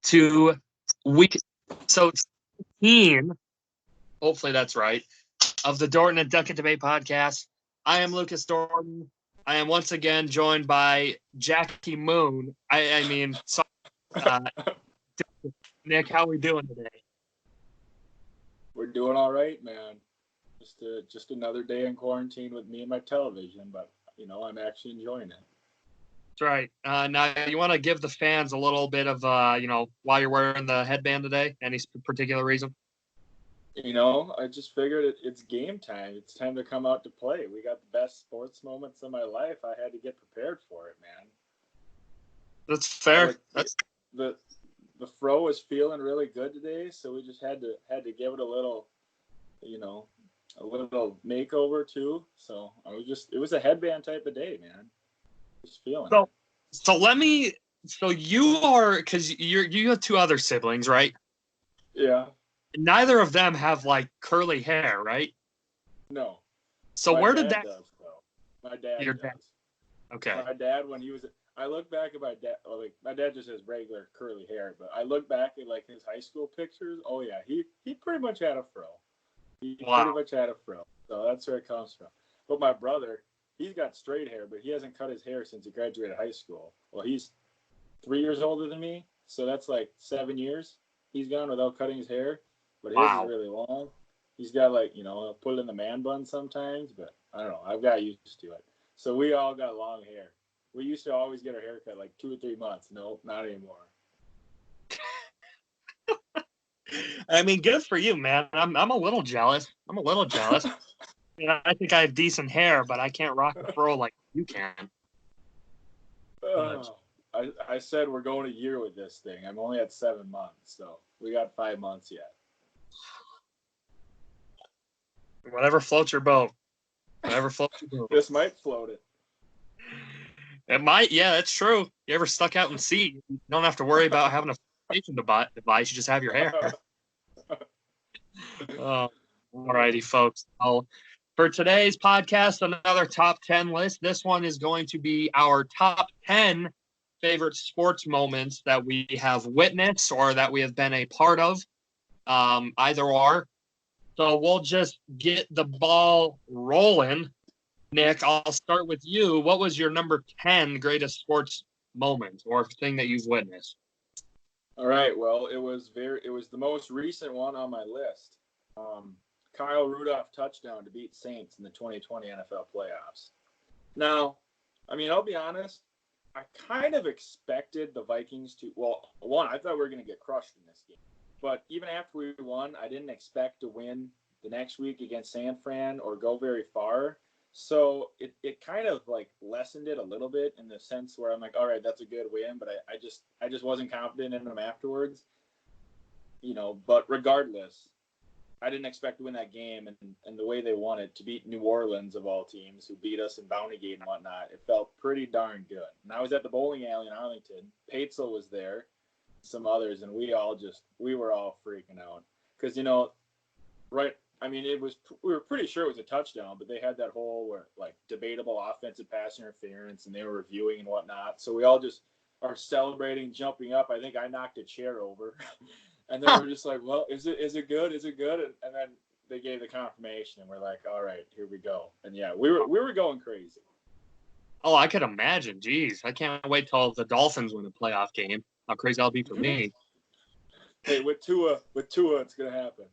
to week 16, hopefully that's right, of the Dorton and Doetkott Debate Podcast. I am Lucas Dorton. I am once again joined by Jackie Moon. Nick, how are we doing today? We're doing all right, man. Just another day in quarantine with me and my television, but, I'm actually enjoying it. That's right. Now, you want to give the fans a little bit of, why you're wearing the headband today? Any particular reason? I just figured it's game time. It's time to come out to play. We got the best sports moments of my life. I had to get prepared for it, man. That's fair. The fro was feeling really good today, so we just had to give it a little, a little makeover too. So it was a headband type of day, man. Just feeling it. So you are, because you have two other siblings, right? Yeah. Neither of them have like curly hair, right? No. So my where dad did that? Does, though. My dad Your does. dad. Okay. My dad, when he was, I look back at my dad. My dad just has regular curly hair, but I look back at like his high school pictures. Oh yeah, he pretty much had a fro. Pretty much had a fro. So that's where it comes from. But my brother, he's got straight hair, but he hasn't cut his hair since he graduated high school. Well, he's 3 years older than me, so that's like 7 years he's gone without cutting his hair. But his is really long. He's got he'll put it in the man bun sometimes, but I don't know. I've got used to it. So we all got long hair. We used to always get our hair cut like 2 or 3 months. Nope, not anymore. I mean, good for you, man. I'm a little jealous. I think I have decent hair, but I can't rock the fro like you can. I said we're going a year with this thing. I'm only at 7 months, so we got 5 months yet. Whatever floats your boat. This might float it. It might. Yeah, that's true. You ever stuck out in sea? You don't have to worry about having a filtration device. You just have your hair. All righty, folks. For today's podcast, another top 10 list. This one is going to be our top 10 favorite sports moments that we have witnessed or that we have been a part of, either or. So we'll just get the ball rolling. Nick, I'll start with you. What was your number 10 greatest sports moment or thing that you've witnessed? All right. Well, it was the most recent one on my list. Kyle Rudolph touchdown to beat Saints in the 2020 NFL playoffs. Now, I'll be honest. I kind of expected the Vikings to. Well, one, I thought we were going to get crushed in this game. But even after we won, I didn't expect to win the next week against San Fran or go very far. So it kind of like lessened it a little bit in the sense where I'm like, all right, that's a good win, but I just wasn't confident in them afterwards. But regardless, I didn't expect to win that game, and the way they won it, to beat New Orleans of all teams, who beat us in Bounty Gate and whatnot, it felt pretty darn good. And I was at the bowling alley in Arlington. Paetzel was there, some others, and we were all freaking out because we were pretty sure it was a touchdown, but they had that whole debatable offensive pass interference, and they were reviewing and whatnot. So we all just are celebrating, jumping up. I think I knocked a chair over, and then we're just like, "Well, is it good? Is it good?" And then they gave the confirmation, and we're like, "All right, here we go." And yeah, we were going crazy. Oh, I could imagine. Jeez, I can't wait till the Dolphins win a playoff game. How crazy that'll be for me. Hey, with Tua, it's gonna happen.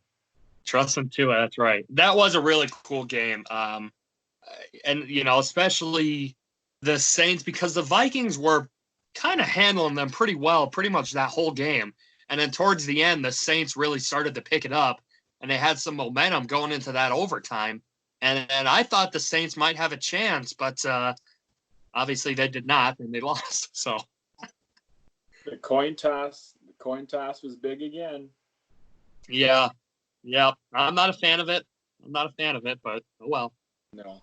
Trust in Tua, that's right. That was a really cool game. And especially the Saints, because the Vikings were kind of handling them pretty well, pretty much that whole game. And then towards the end, the Saints really started to pick it up, and they had some momentum going into that overtime. And I thought the Saints might have a chance, but obviously they did not, and they lost. So the coin toss was big again. Yeah. I'm not a fan of it. But oh well. No,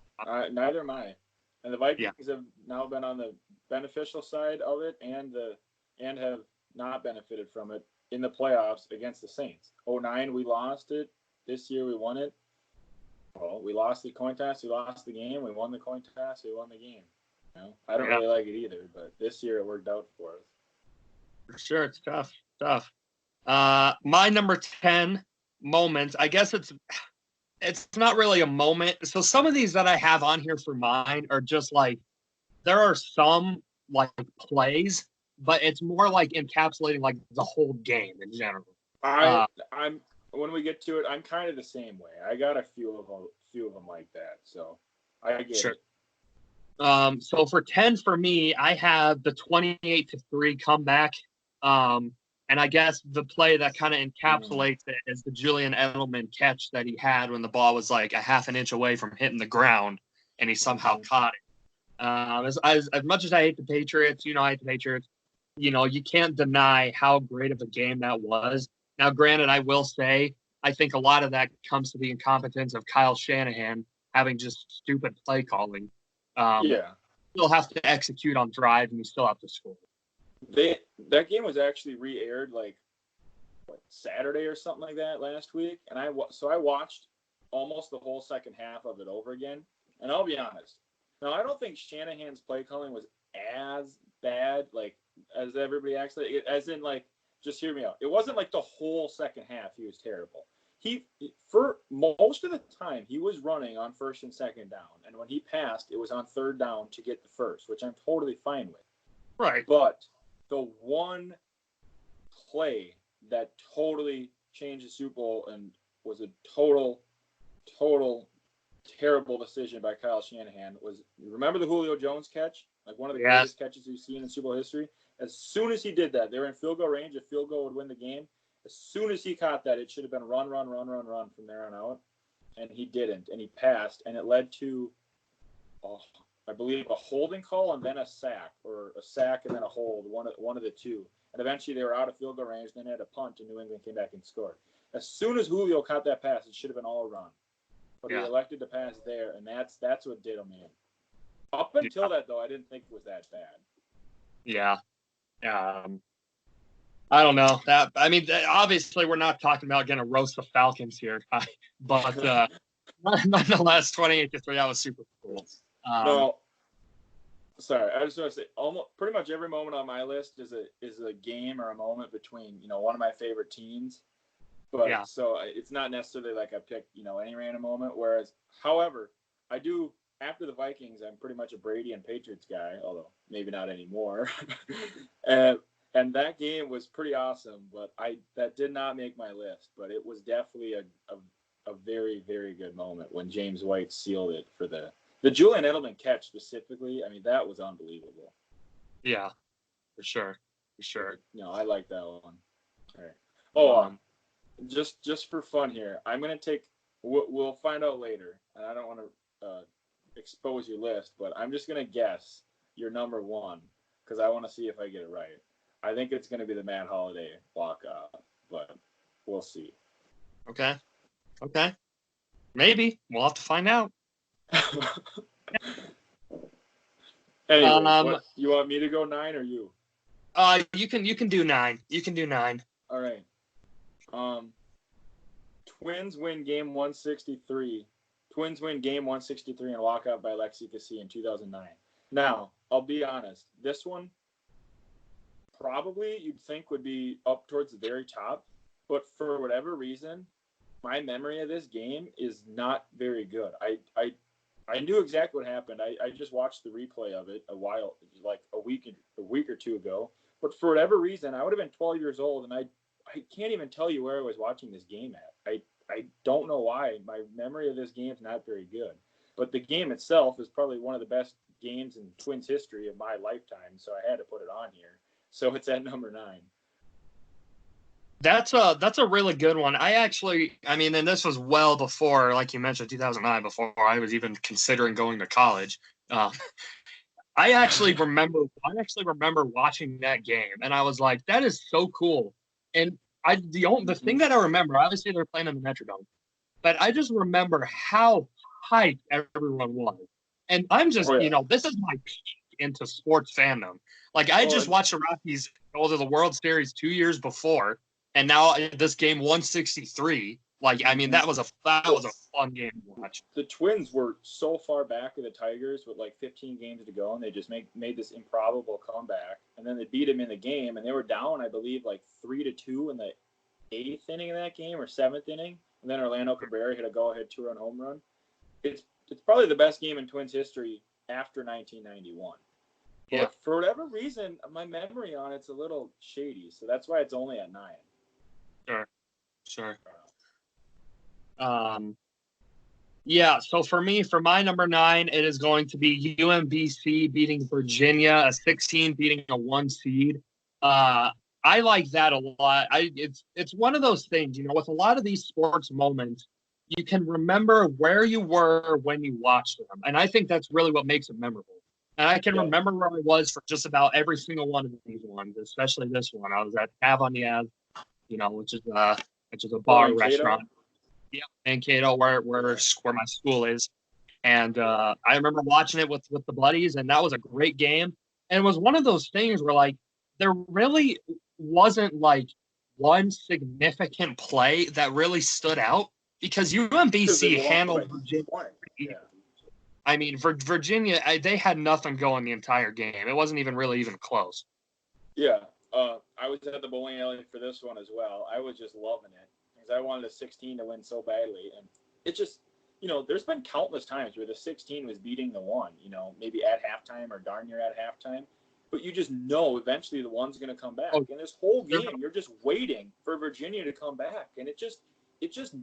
neither am I. And the Vikings have now been on the beneficial side of it, and have not benefited from it in the playoffs against the Saints. 2009 we lost it. This year we won it. Well, we lost the coin toss. We lost the game. We won the coin toss. We won the game. I don't really like it either, but this year it worked out for us. For sure, it's tough. tough. My number 10 moments, I guess it's not really a moment. So some of these that I have on here for mine are just like, there are some like plays, but it's more like encapsulating like the whole game in general. I'm when we get to it, I'm kind of the same way. I got a few of them like that, so I get it. So for 10 for me, I have the 28-3 comeback. And I guess the play that kind of encapsulates it is the Julian Edelman catch that he had when the ball was like a half an inch away from hitting the ground, and he somehow caught it. As much as I hate the Patriots, I hate the Patriots. You can't deny how great of a game that was. Now, granted, I will say I think a lot of that comes to the incompetence of Kyle Shanahan having just stupid play calling. You still have to execute on drive, and you still have to score. That game was actually re-aired like Saturday or something like that last week, and I watched almost the whole second half of it over again. And I'll be honest, now I don't think Shanahan's play calling was as bad like as everybody actually. As in, like, just hear me out. It wasn't like the whole second half he was terrible. He, for most of the time, he was running on first and second down, and when he passed, it was on third down to get the first, which I'm totally fine with. Right, but the one play that totally changed the Super Bowl and was a total terrible decision by Kyle Shanahan was, remember the Julio Jones catch? Like one of the greatest catches we've seen in Super Bowl history. As soon as he did that, they were in field goal range. A field goal would win the game. As soon as he caught that, it should have been run from there on out. And he didn't. And he passed. And it led to, I believe, a holding call and then a sack, or a sack and then a hold, one of the two. And eventually they were out of field goal range, then they had a punt, and New England came back and scored. As soon as Julio caught that pass, it should have been all run. But he elected to pass there, and that's what did him in. Up until that, though, I didn't think it was that bad. Yeah. I don't know. Obviously, we're not talking about getting a roast of Falcons here, but nonetheless, 28-3, that was super cool. No, sorry. I just want to say, almost pretty much every moment on my list is a game or a moment between one of my favorite teams. But so it's not necessarily like I picked any random moment. Whereas, however, I do after the Vikings, I'm pretty much a Brady and Patriots guy, although maybe not anymore. And that game was pretty awesome, but that did not make my list. But it was definitely a very, very good moment when James White sealed it for the Julian Edelman catch specifically. I mean, that was unbelievable. Yeah, for sure. I like that one. All right. Just for fun here, I'm gonna take. We'll find out later, and I don't want to expose your list, but I'm just gonna guess your number one because I want to see if I get it right. I think it's gonna be the Matt Holiday walk-off, but we'll see. Okay. Maybe we'll have to find out. Anyway, you want me to go 9 or you? You can do 9. You can do 9. All right. Twins win game 163. Twins win game 163 and walk out by Lexi Cassie in 2009. Now, I'll be honest. This one probably you'd think would be up towards the very top, but for whatever reason, my memory of this game is not very good. I knew exactly what happened. I just watched the replay of it like a week or two ago. But for whatever reason, I would have been 12 years old, and I can't even tell you where I was watching this game at. I don't know why. My memory of this game is not very good. But the game itself is probably one of the best games in Twins history of my lifetime, so I had to put it on here. So it's at number 9. That's a really good one. And this was well before, like you mentioned, 2009, before I was even considering going to college. I actually remember watching that game, and I was like, that is so cool. And the thing that I remember, obviously they're playing in the Metrodome, but I just remember how hyped everyone was. And I'm just, this is my peak into sports fandom. Like, I just watched the Rockies go to the World Series 2 years before, and now this game 163. Like, I mean, that was a fun game to watch. The Twins were so far back of the Tigers with like 15 games to go, and they just made this improbable comeback. And then they beat them in the game, and they were down, I believe, like 3-2 in the 8th inning of that game or 7th inning. And then Orlando Cabrera hit a go-ahead 2-run home run. It's probably the best game in Twins history after 1991. But yeah, for whatever reason, my memory on it's a little shady, so that's why it's only at 9. Sure. Yeah, so for my number 9, it is going to be UMBC beating Virginia, a 16 beating a 1 seed. I like that a lot. It's one of those things, with a lot of these sports moments, you can remember where you were when you watched them. And I think that's really what makes it memorable. And I can remember where I was for just about every single one of these ones, especially this one. I was at Avoniaz, which is a bar restaurant. Yeah, Mankato, where my school is. And I remember watching it with the buddies, and that was a great game. And it was one of those things where, like, there really wasn't, like, one significant play that really stood out because UMBC handled Virginia. Yeah. I mean, for Virginia, they had nothing going the entire game. It wasn't even close. Yeah. I was at the bowling alley for this one as well. I was just loving it because I wanted a 16 to win so badly. And it just, there's been countless times where the 16 was beating the 1, maybe at halftime or darn near at halftime. But you just know eventually the 1's going to come back. And this whole game, you're just waiting for Virginia to come back. And it just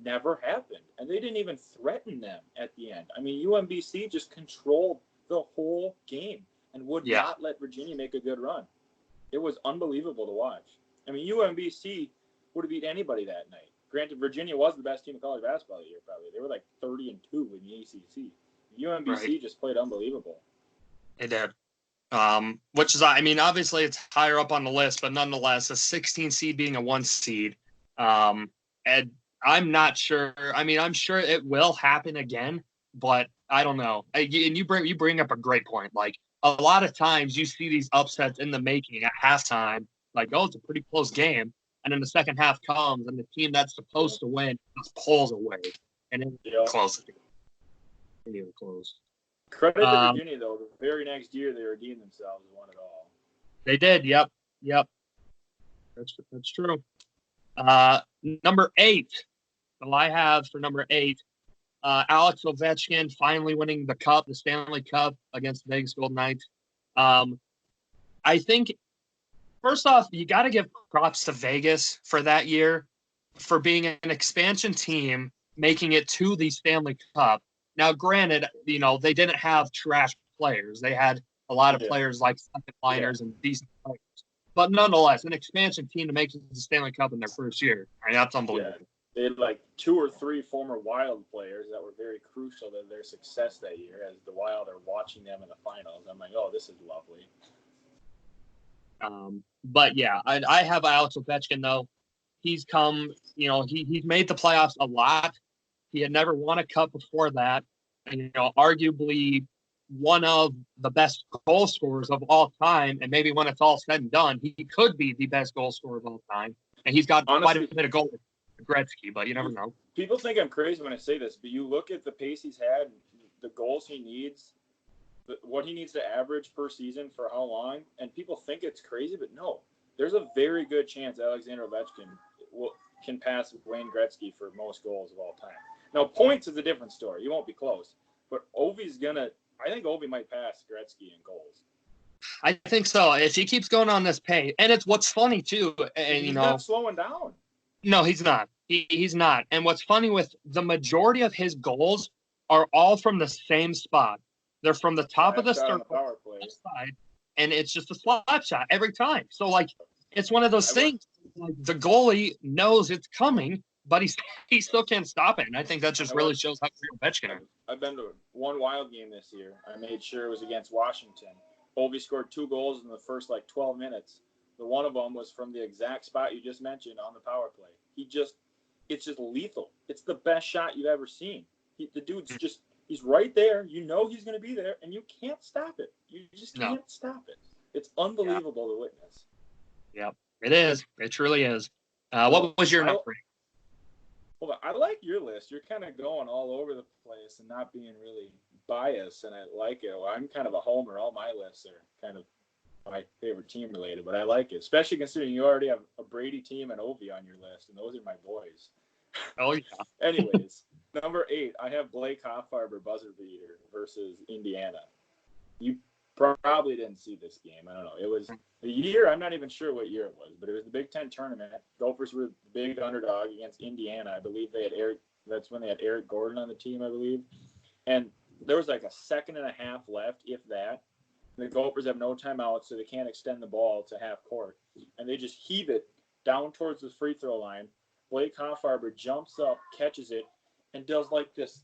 never happened. And they didn't even threaten them at the end. I mean, UMBC just controlled the whole game and would not let Virginia make a good run. It was unbelievable to watch. I mean, UMBC would have beat anybody that night. Granted, Virginia was the best team in college basketball that year, probably. They were like 30-2 in the ACC. UMBC just played unbelievable. They did. Which is, I mean, obviously it's higher up on the list, but nonetheless, a 16 seed being a 1 seed. And I'm not sure. I mean, I'm sure it will happen again, but I don't know. And you bring up a great point. Like, a lot of times you see these upsets in the making at halftime, like, oh, it's a pretty close game. And then the second half comes and the team that's supposed to win just pulls away. And it's close. It's close. Credit to Virginia, though. The very next year, they redeemed themselves and won it all. They did. Yep. That's true. Number 8. Well, I have for number 8, Alex Ovechkin finally winning the Stanley Cup against the Vegas Golden Knights. I think, first off, you got to give props to Vegas for that year, for being an expansion team, making it to the Stanley Cup. Now, granted, they didn't have trash players. They had a lot of players like second liners and decent players. But nonetheless, an expansion team to make it to the Stanley Cup in their first year. I mean, that's unbelievable. Yeah. They had like 2 or 3 former Wild players that were very crucial to their success that year as the Wild are watching them in the finals. I'm like, oh, this is lovely. But yeah, I have Alex Ovechkin, though. He's come, he's made the playoffs a lot. He had never won a cup before that. And, arguably one of the best goal scorers of all time. And maybe when it's all said and done, he could be the best goal scorer of all time. And he's got quite a bit of goals. Gretzky, but you never know. People think I'm crazy when I say this, but you look at the pace he's had, the goals he needs, what he needs to average per season for how long, and people think it's crazy, but no. There's a very good chance Alexander Ovechkin can pass Wayne Gretzky for most goals of all time. Now, points is a different story. You won't be close, but I think Ovi might pass Gretzky in goals. I think so. If he keeps going on this pace, and it's what's funny too, and he's not slowing down. No, he's not. He's not. And what's funny with the majority of his goals are all from the same spot. They're from the top of the circle side, and it's just a slap shot every time. So, like, it's one of those things. Like, the goalie knows it's coming, but he still can't stop it. And I think that just really shows how great Ovechkin is. I've been to one Wild game this year. I made sure it was against Washington. Ovi scored 2 goals in the first, 12 minutes. The one of them was from the exact spot you just mentioned on the power play. It's just lethal. It's the best shot you've ever seen. The dude's he's right there. You know he's going to be there, and you can't stop it. You just can't stop it. It's unbelievable to witness. Yep, it is. It truly is. What was your number? Well, I like your list. You're kind of going all over the place and not being really biased, and I like it. Well, I'm kind of a homer. All my lists are kind of my favorite team related, but I like it, especially considering you already have a Brady team and Ovi on your list, and those are my boys. Oh, yeah. Anyways, number 8, I have Blake Hoffarber buzzer beater versus Indiana. You probably didn't see this game. I don't know. It was a year. I'm not even sure what year it was, but it was the Big Ten tournament. Gophers were the big underdog against Indiana. I believe they had Eric. That's when they had Eric Gordon on the team, I believe. And there was like a second and a half left, if that. The Gophers have no timeout, so they can't extend the ball to half court. And they just heave it down towards the free throw line. Blake Hoffarber jumps up, catches it, and does like this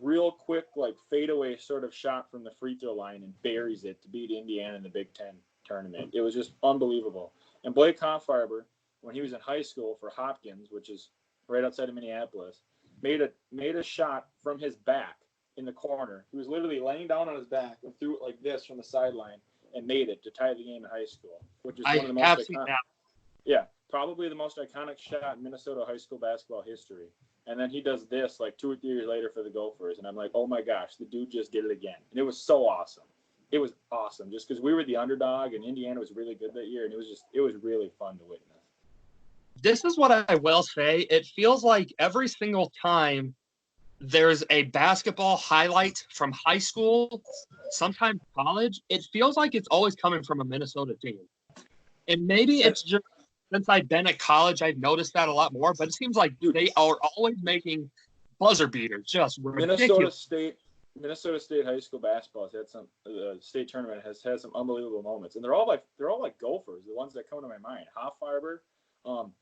real quick, like fadeaway sort of shot from the free throw line and buries it to beat Indiana in the Big Ten tournament. It was just unbelievable. And Blake Hoffarber, when he was in high school for Hopkins, which is right outside of Minneapolis, made a shot from his back in the corner. He was literally laying down on his back and threw it like this from the sideline and made it to tie the game in high school, which is one of the most iconic. Yeah, probably the most iconic shot in Minnesota high school basketball history. And then he does this like 2 or 3 years later for the Gophers, and I'm like, oh my gosh, the dude just did it again. And it was so awesome. It was awesome just because we were the underdog and Indiana was really good that year, and it was really fun to witness. This is what I will say. It feels like every single time there's a basketball highlight from high school, sometimes college, it feels like it's always coming from a Minnesota team. And maybe it's just since I've been at college, I've noticed that a lot more, but it seems like they are always making buzzer beaters. Just ridiculous. Minnesota State high school basketball has had some state tournament has had some unbelievable moments, and they're all like Gophers, the ones that come to my mind. Hoffarber,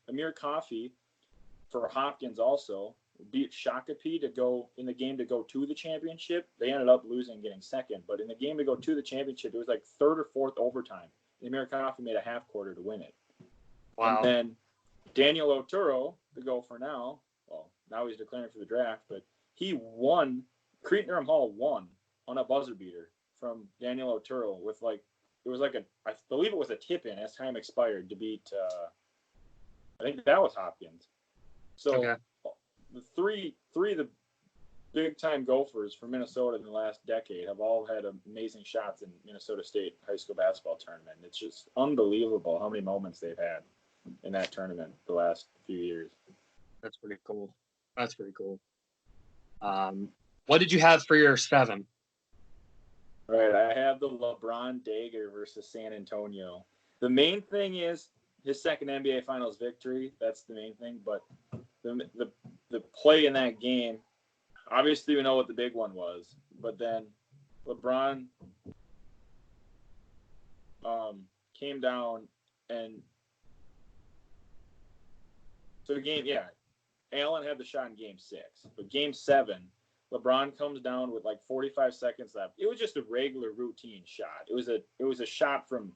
Amir Coffey for Hopkins also beat Shakopee to go in the game to go to the championship. They ended up losing, getting second, but in the game to go to the championship, it was like third or fourth overtime. And Amir Coffey made a half quarter to win it. Wow. And then Daniel Otero, the Gopher now, well, now he's declaring for the draft, but he won. Cretin-Durham Hall won on a buzzer beater from Daniel Otero with I believe it was a tip-in as time expired to beat, I think that was Hopkins. So okay. The three of the big-time Gophers from Minnesota in the last decade have all had amazing shots in Minnesota State high school basketball tournament. It's just unbelievable how many moments they've had in that tournament the last few years. That's pretty cool. What did you have for your 7? All right, I have the LeBron Dagger versus San Antonio. The main thing is his second NBA Finals victory. That's the main thing. But the play in that game, obviously we know what the big one was. But then LeBron came down and so Allen had the shot in Game 6. But Game 7, LeBron comes down with like 45 seconds left. It was just a regular routine shot. It was a shot from,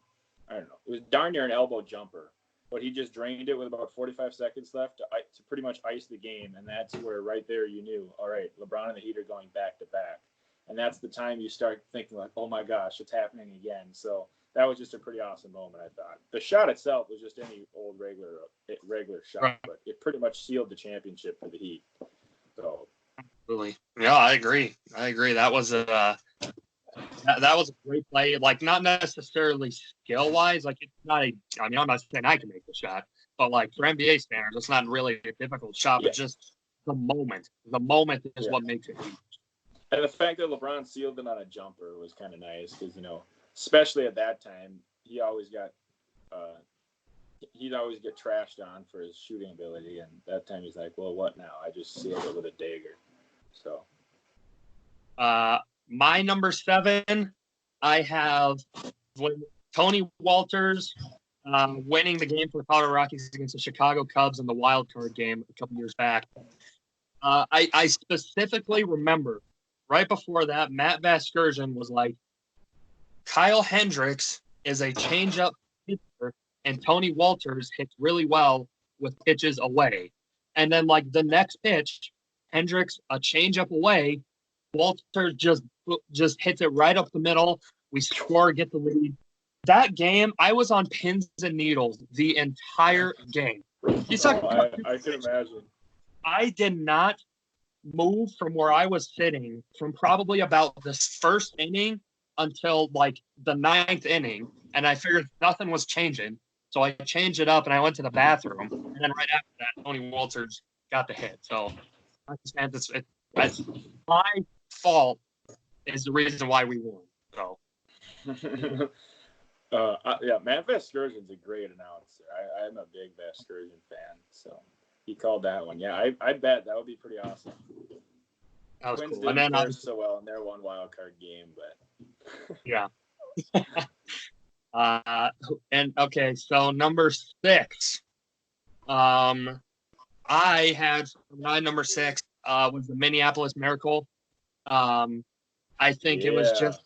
I don't know, it was darn near an elbow jumper. But he just drained it with about 45 seconds left to pretty much ice the game. And that's where right there you knew, all right, LeBron and the Heat are going back to back. And that's the time you start thinking like, oh my gosh, it's happening again. So that was just a pretty awesome moment, I thought. The shot itself was just any old regular shot, right. But it pretty much sealed the championship for the Heat. So, absolutely, yeah, I agree. That was a great play. Like not necessarily skill wise. Like it's not I'm not saying I can make the shot, but like for NBA standards, it's not really a difficult shot. Yeah. But just the moment. The moment is what makes it huge. And the fact that LeBron sealed it on a jumper was kind of nice because especially at that time, he'd always get trashed on for his shooting ability, and that time he's like, well, what now? I just sealed it with a dagger. So my number 7, I have Tony Walters winning the game for the Colorado Rockies against the Chicago Cubs in the wild card game a couple years back. I specifically remember right before that, Matt Vasgersian was like, Kyle Hendricks is a changeup pitcher, and Tony Walters hits really well with pitches away. And then, like, the next pitch, Hendricks, a changeup away, Walters just hits it right up the middle. We score, get the lead. That game, I was on pins and needles the entire game. I can imagine. I did not move from where I was sitting from probably about this first inning until like the ninth inning. And I figured nothing was changing. So I changed it up and I went to the bathroom. And then right after that, Tony Walters got the hit. So I understand it's my fault is the reason why we won. So. Yeah, Matt Vasgersian's a great announcer. I'm a big Vasgersian fan, so he called that one. Yeah, I bet that would be pretty awesome. That was Twins cool. didn't fare so well in their one wild card game, but yeah. And okay, so number 6. I had my number 6 was the Minneapolis Miracle. I think it was just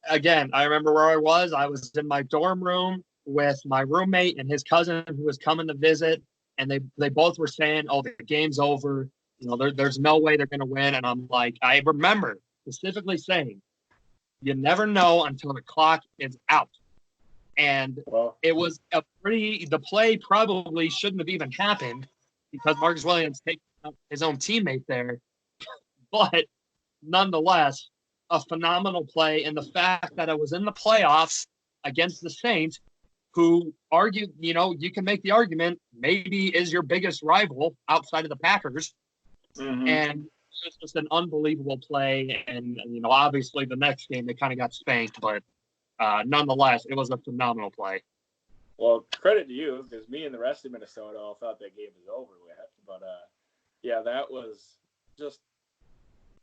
again, I remember where I was. I was in my dorm room with my roommate and his cousin who was coming to visit, and they both were saying, "Oh, the game's over. You know, there's no way they're going to win." And I'm like, I remember specifically saying, "You never know until the clock is out." And it was the play probably shouldn't have even happened because Marcus Williams takes his own teammate there, but nonetheless, a phenomenal play. And the fact that it was in the playoffs against the Saints, who argued, you can make the argument, maybe is your biggest rival outside of the Packers. Mm-hmm. And it's just an unbelievable play. And, obviously the next game they kind of got spanked, but nonetheless, it was a phenomenal play. Well, credit to you, because me and the rest of Minnesota all thought that game was over with. But, yeah, that was just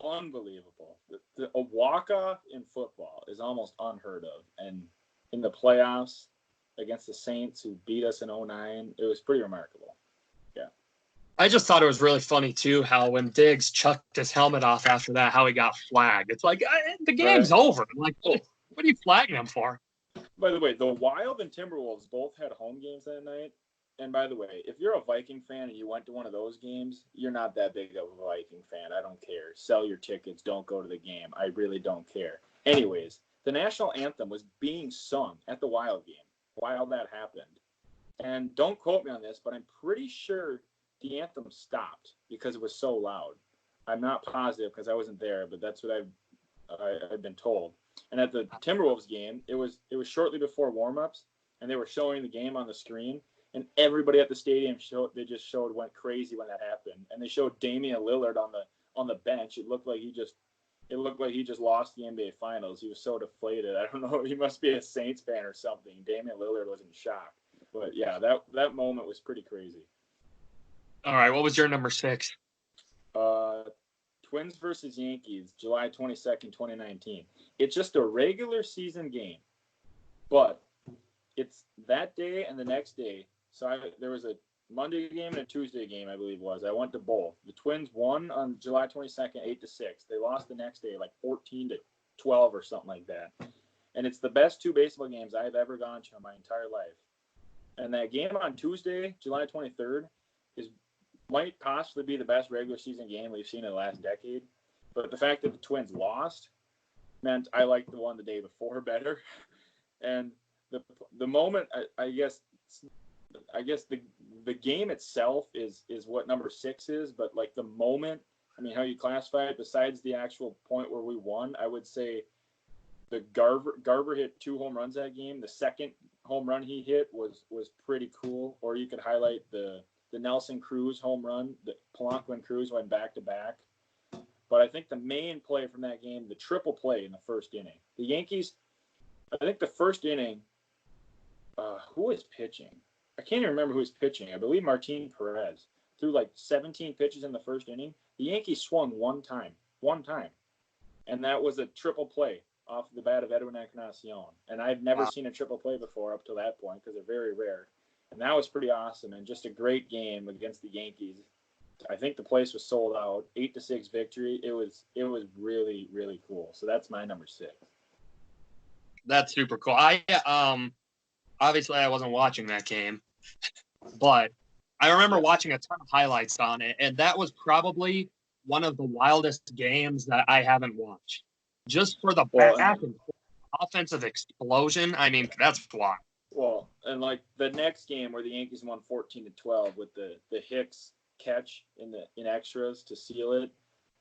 unbelievable. A walk-off in football is almost unheard of. And in the playoffs against the Saints, who beat us in 2009, it was pretty remarkable. Yeah. I just thought it was really funny, too, how when Diggs chucked his helmet off after that, how he got flagged. It's like, the game's over. Like, what are you flagging him for? By the way, the Wild and Timberwolves both had home games that night. And by the way, if you're a Viking fan and you went to one of those games, you're not that big of a Viking fan. I don't care. Sell your tickets. Don't go to the game. I really don't care. Anyways, the national anthem was being sung at the Wild game while that happened. And don't quote me on this, but I'm pretty sure the anthem stopped because it was so loud. I'm not positive because I wasn't there, but that's what I've been told. And at the Timberwolves game, it was shortly before warmups, and they were showing the game on the screen. And everybody at the stadium went crazy when that happened. And they showed Damian Lillard on the bench. It looked like he just lost the NBA Finals. He was so deflated. I don't know. He must be a Saints fan or something. Damian Lillard was in shock. But yeah, that moment was pretty crazy. All right, what was your number 6? Twins versus Yankees, July 22nd, 2019. It's just a regular season game, but it's that day and the next day. So there was a Monday game and a Tuesday game, I believe it was. I went to both. The Twins won on July 22nd, 8-6. They lost the next day, like 14-12 or something like that. And it's the best 2 baseball games I've ever gone to in my entire life. And that game on Tuesday, July 23rd, might possibly be the best regular season game we've seen in the last decade. But the fact that the Twins lost meant I liked the one the day before better. And the moment, I guess the game itself is what number 6 is, but like the moment, I mean, how you classify it, besides the actual point where we won, I would say the Garver hit 2 home runs that game. The second home run he hit was pretty cool. Or you could highlight the Nelson Cruz home run. The Polanco and Cruz went back to back. But I think the main play from that game, the triple play in the first inning. The Yankees, I think the first inning, who was pitching? I can't even remember who was pitching. I believe Martin Perez threw like 17 pitches in the first inning. The Yankees swung one time. And that was a triple play off the bat of Edwin Encarnacion. And I've never seen a triple play before up to that point because they're very rare. And that was pretty awesome and just a great game against the Yankees. I think the place was sold out. 8-6 victory. It was really, really cool. So that's my number 6. That's super cool. Obviously I wasn't watching that game, but I remember watching a ton of highlights on it, and that was probably one of the wildest games that I haven't watched. Just for the back and forth offensive explosion. I mean, that's wild. Well, and like the next game where the Yankees won 14-12 with the Hicks catch in extras to seal it.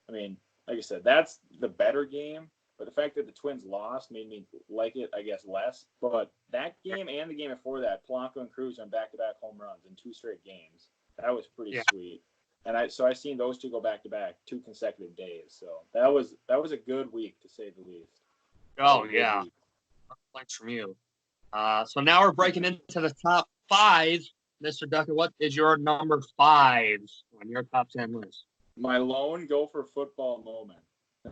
I mean, like I said, that's the better game. But the fact that the Twins lost made me like it, I guess, less. But that game and the game before that, Polanco and Cruz on back-to-back home runs in 2 straight games. That was pretty sweet. And I seen those two go back-to-back 2 consecutive days. So that was a good week, to say the least. Oh, yeah. Thanks from you. So now we're breaking into the top 5. Mr. Duckett, what is your number 5 on your top 10 list? My lone Gopher football moment.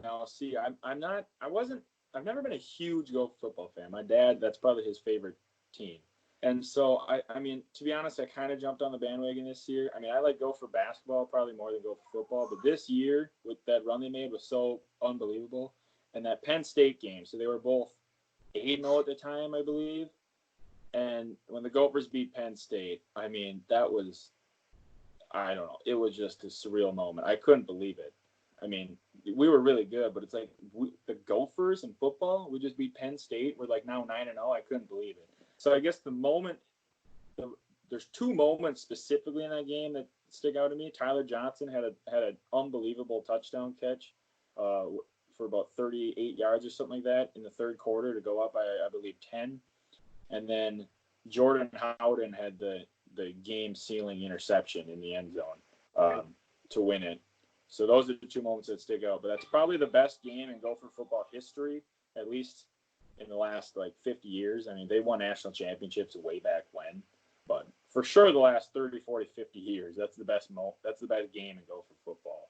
Now, see, I've never been a huge Gopher football fan. My dad, that's probably his favorite team. And so, I mean, to be honest, I kind of jumped on the bandwagon this year. I mean, I like Gopher basketball probably more than Gopher football. But this year, with that run they made, was so unbelievable. And that Penn State game, so they were both 8-0 at the time, I believe. And when the Gophers beat Penn State, I mean, that was, I don't know, it was just a surreal moment. I couldn't believe it. I mean, we were really good, but it's like the Gophers in football, we just beat Penn State. We're like now 9-0. I couldn't believe it. So I guess there's 2 moments specifically in that game that stick out to me. Tyler Johnson had an unbelievable touchdown catch for about 38 yards or something like that in the third quarter to go up by, I believe, 10. And then Jordan Howden had the game-sealing interception in the end zone to win it. So those are the 2 moments that stick out. But that's probably the best game in Gopher football history, at least in the last, 50 years. I mean, they won national championships way back when. But for sure the last 30, 40, 50 years, that's the best game in Gopher football.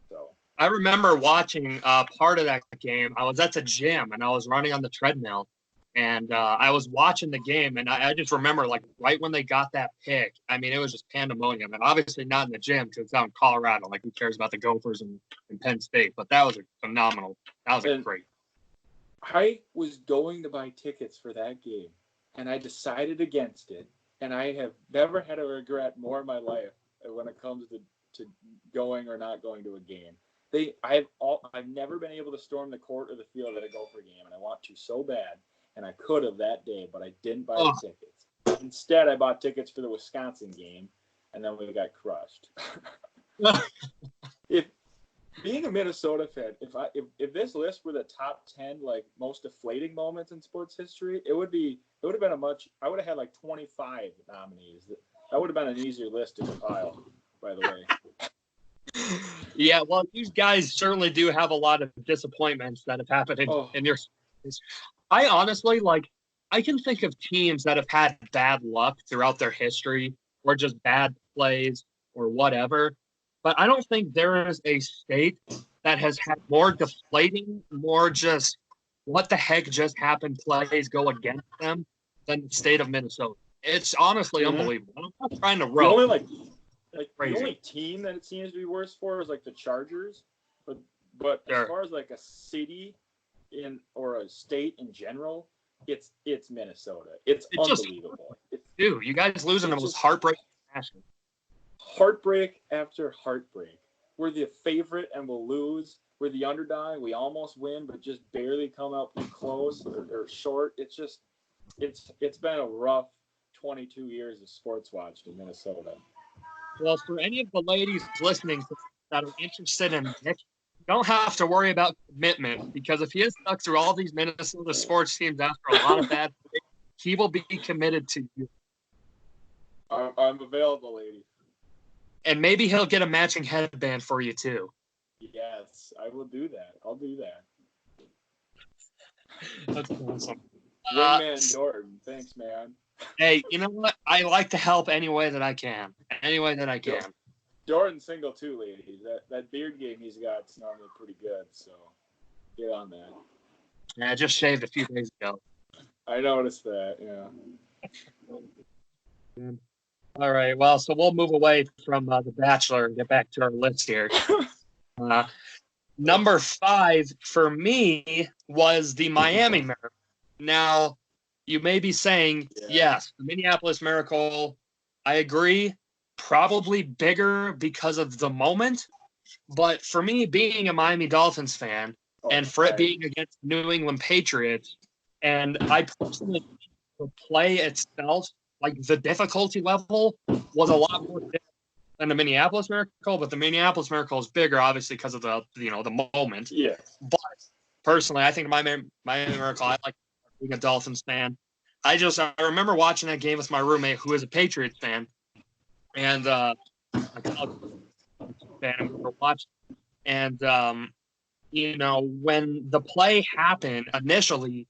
So I remember watching part of that game. I was at the gym, and I was running on the treadmill. And I was watching the game, and I just remember, right when they got that pick, I mean, it was just pandemonium. And obviously not in the gym because it's out in Colorado. Who cares about the Gophers and Penn State? But that was great. I was going to buy tickets for that game, and I decided against it. And I have never had a regret more in my life when it comes to going or not going to a game. I've never been able to storm the court or the field at a Gopher game, and I want to so bad. And I could have that day, but I didn't buy the tickets. Instead, I bought tickets for the Wisconsin game, and then we got crushed. If being a Minnesota fan, if this list were the top 10 most deflating moments in sports history, it would have been I would have had 25 nominees. That would have been an easier list to compile, by the way. Yeah, well, you guys certainly do have a lot of disappointments that have happened in your. I honestly, I can think of teams that have had bad luck throughout their history or just bad plays or whatever. But I don't think there is a state that has had more deflating, more just what the heck just happened plays go against them than the state of Minnesota. It's honestly unbelievable. I'm not trying to rope. The only team that it seems to be worse for is the Chargers. But as far as a city or a state in general, it's Minnesota. It's unbelievable. Dude, you guys losing them was heartbreaking. Heartbreak after heartbreak. We're the favorite and we'll lose. We're the underdog. We almost win, but just barely come out close or short. It's been a rough 22 years of sports watch in Minnesota. Well, for any of the ladies listening that are interested in Nick, you don't have to worry about commitment because if he is stuck through all these Minnesota sports teams after a lot of bad plays, he will be committed to you. I'm available, lady. And maybe he'll get a matching headband for you, too. Yes, I will do that. I'll do that. That's awesome. Wingman Dorton. Thanks, man. Hey, you know what? I like to help any way that I can. Any way that I can. Jordan's single too, ladies. That beard game he's got is normally pretty good, so get on that. Yeah, I just shaved a few days ago. I noticed that, yeah. All right, well, so we'll move away from The Bachelor and get back to our list here. Number 5 for me was the Miami Miracle. Now, you may be saying, yes, the Minneapolis Miracle, I agree, probably bigger because of the moment. But for me, being a Miami Dolphins fan and for it being against New England Patriots, and I personally the play itself, like the difficulty level, was a lot more than the Minneapolis Miracle. But the Minneapolis Miracle is bigger, obviously, because of the moment. Yeah. But personally, I think my Miracle, I like being a Dolphins fan. I remember watching that game with my roommate who is a Patriots fan, and fan, and we were watching. And when the play happened initially,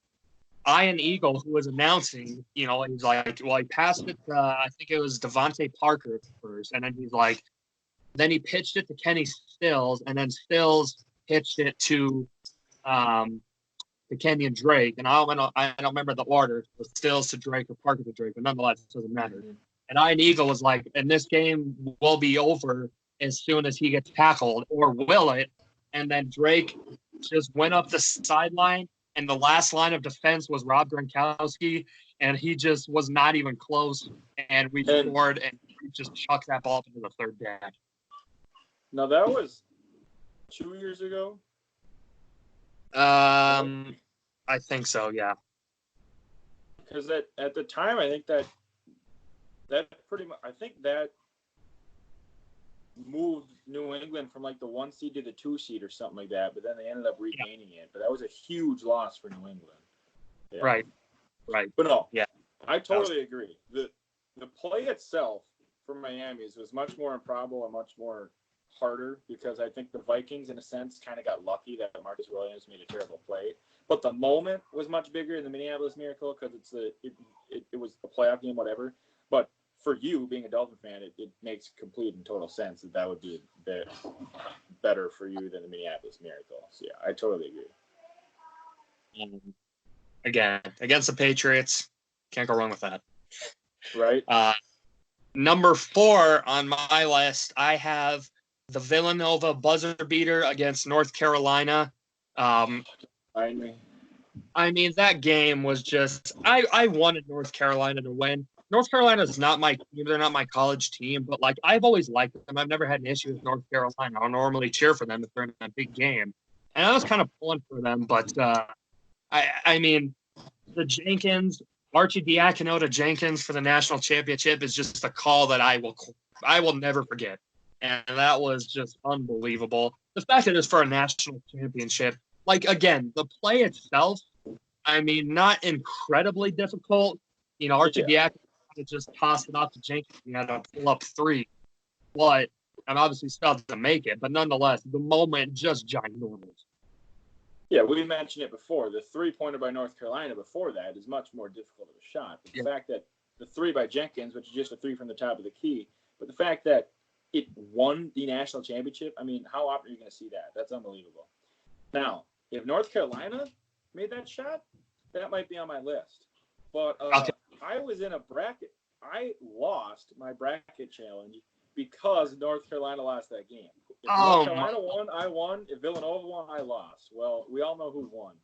Ian Eagle, who was announcing, he's like, well, he passed it to, I think it was Devontae Parker first, and then he's like, then he pitched it to Kenny Stills, and then Stills pitched it to Kenyon Drake, and I don't remember the order, but Stills to Drake or Parker to Drake, but nonetheless, it doesn't matter. Mm-hmm. And Ian Eagle was like, and this game will be over as soon as he gets tackled, or will it? And then Drake just went up the sideline, and the last line of defense was Rob Gronkowski, and he just was not even close, and we scored, and he just chucked that ball up into the third down. Now, that was 2 years ago? I think so, yeah. Because at the time, I think that pretty much, I think that moved New England from like the 1 seed to the 2 seed or something like that, but then they ended up regaining it. But that was a huge loss for New England. Yeah. Right. But no, yeah, I totally agree. The play itself for Miami's was much more improbable and much more harder, because I think the Vikings, in a sense, kind of got lucky that Marcus Williams made a terrible play. But the moment was much bigger in the Minneapolis Miracle because it was a playoff game, whatever. But for you, being a Dolphin fan, it makes complete and total sense that would be a bit better for you than the Minneapolis Miracle. So, yeah, I totally agree. Again, against the Patriots, can't go wrong with that. Right. Number 4 on my list, I have the Villanova buzzer beater against North Carolina. I mean, that game was just – I wanted North Carolina to win. North Carolina is not my team. They're not my college team. But, like, I've always liked them. I've never had an issue with North Carolina. I'll normally cheer for them if they're in a big game. And I was kind of pulling for them. But, I mean, the Jenkins – Archie Diacono to Jenkins for the national championship is just a call that I will never forget. And that was just unbelievable. The fact that it's for a national championship, like, again, the play itself, I mean, not incredibly difficult. Archie Diacono just tossed it off to Jenkins. He had to pull up 3. But, and obviously still to make it. But nonetheless, the moment just ginormous. Yeah, we mentioned it before. The 3-pointer by North Carolina before that is much more difficult of a shot. But the fact that the 3 by Jenkins, which is just a 3 from the top of the key, but the fact that it won the national championship, I mean, how often are you going to see that? That's unbelievable. Now, if North Carolina made that shot, that might be on my list. But I was in a bracket. I lost my bracket challenge because North Carolina lost that game. If North Carolina won, I won. If Villanova won, I lost. Well, we all know who won.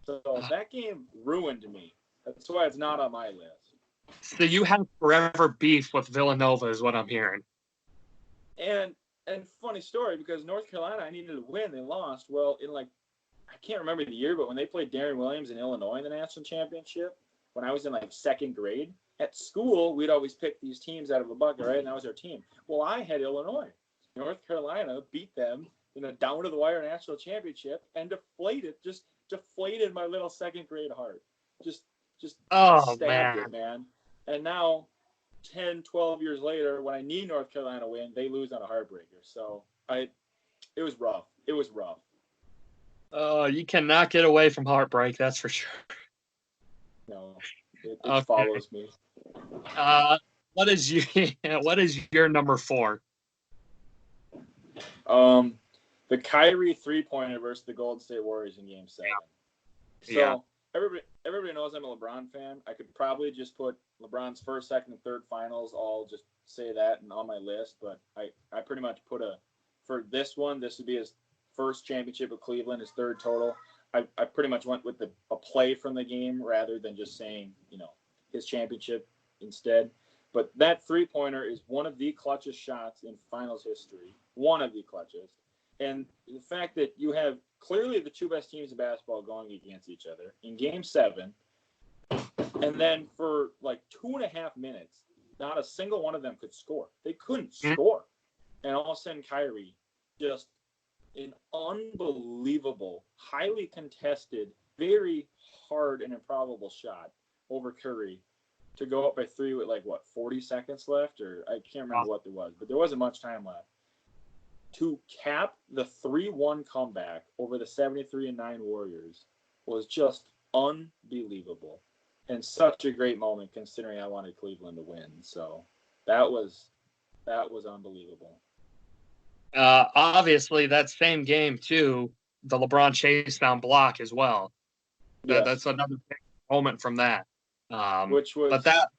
So that game ruined me. That's why it's not on my list. So you have forever beef with Villanova is what I'm hearing. And funny story, because North Carolina, I needed to win. They lost. Well, I can't remember the year, but when they played Darren Williams in Illinois in the national championship, when I was in second grade, at school, we'd always pick these teams out of a bucket, right? And that was our team. Well, I had Illinois. North Carolina beat them in a down-to-the-wire national championship and deflated my little second grade heart. Just stabbed it, man. And now, 10, 12 years later, when I need North Carolina to win, they lose on a heartbreaker. So, it was rough. It was rough. Oh, you cannot get away from heartbreak, that's for sure. No, it follows me. What is your number 4? The Kyrie 3-pointer versus the Golden State Warriors in Game 7. So everybody knows I'm a LeBron fan. I could probably just put LeBron's first, second, and third finals. I'll just say that and on my list. But I pretty much put for this one, this would be his first championship with Cleveland, his third total. I pretty much went with a play from the game rather than just saying, his championship instead. But that 3-pointer is one of the clutchest shots in finals history. One of the clutchest. And the fact that you have clearly the 2 best teams in basketball going against each other in Game 7, And then for like 2.5 minutes, not a single one of them could score. They couldn't score. And all of a sudden, Kyrie, just an unbelievable, highly contested, very hard and improbable shot over Curry to go up by 3 with 40 seconds left, or I can't remember what there was, but there wasn't much time left. To cap the 3-1 comeback over the 73-9 Warriors was just unbelievable. And such a great moment considering I wanted Cleveland to win. So that was unbelievable. Obviously, that same game, too, the LeBron chase down block as well. Yes. That's another big moment from that. Which was. But that,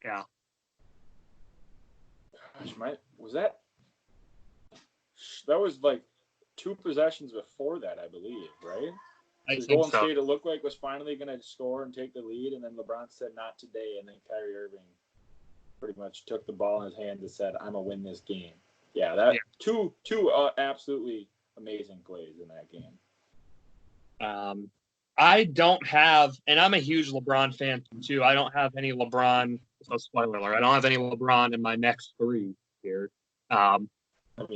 yeah. Gosh, that was like 2 possessions before that, I believe, right? Golden State, it looked like, was finally going to score and take the lead, and then LeBron said, not today, and then Kyrie Irving pretty much took the ball in his hands and said, I'm going to win this game. Yeah, two absolutely amazing plays in that game. I don't have, and I'm a huge LeBron fan too. I don't have any LeBron. So spoiler alert, I don't have any LeBron in my next 3 here. I'm as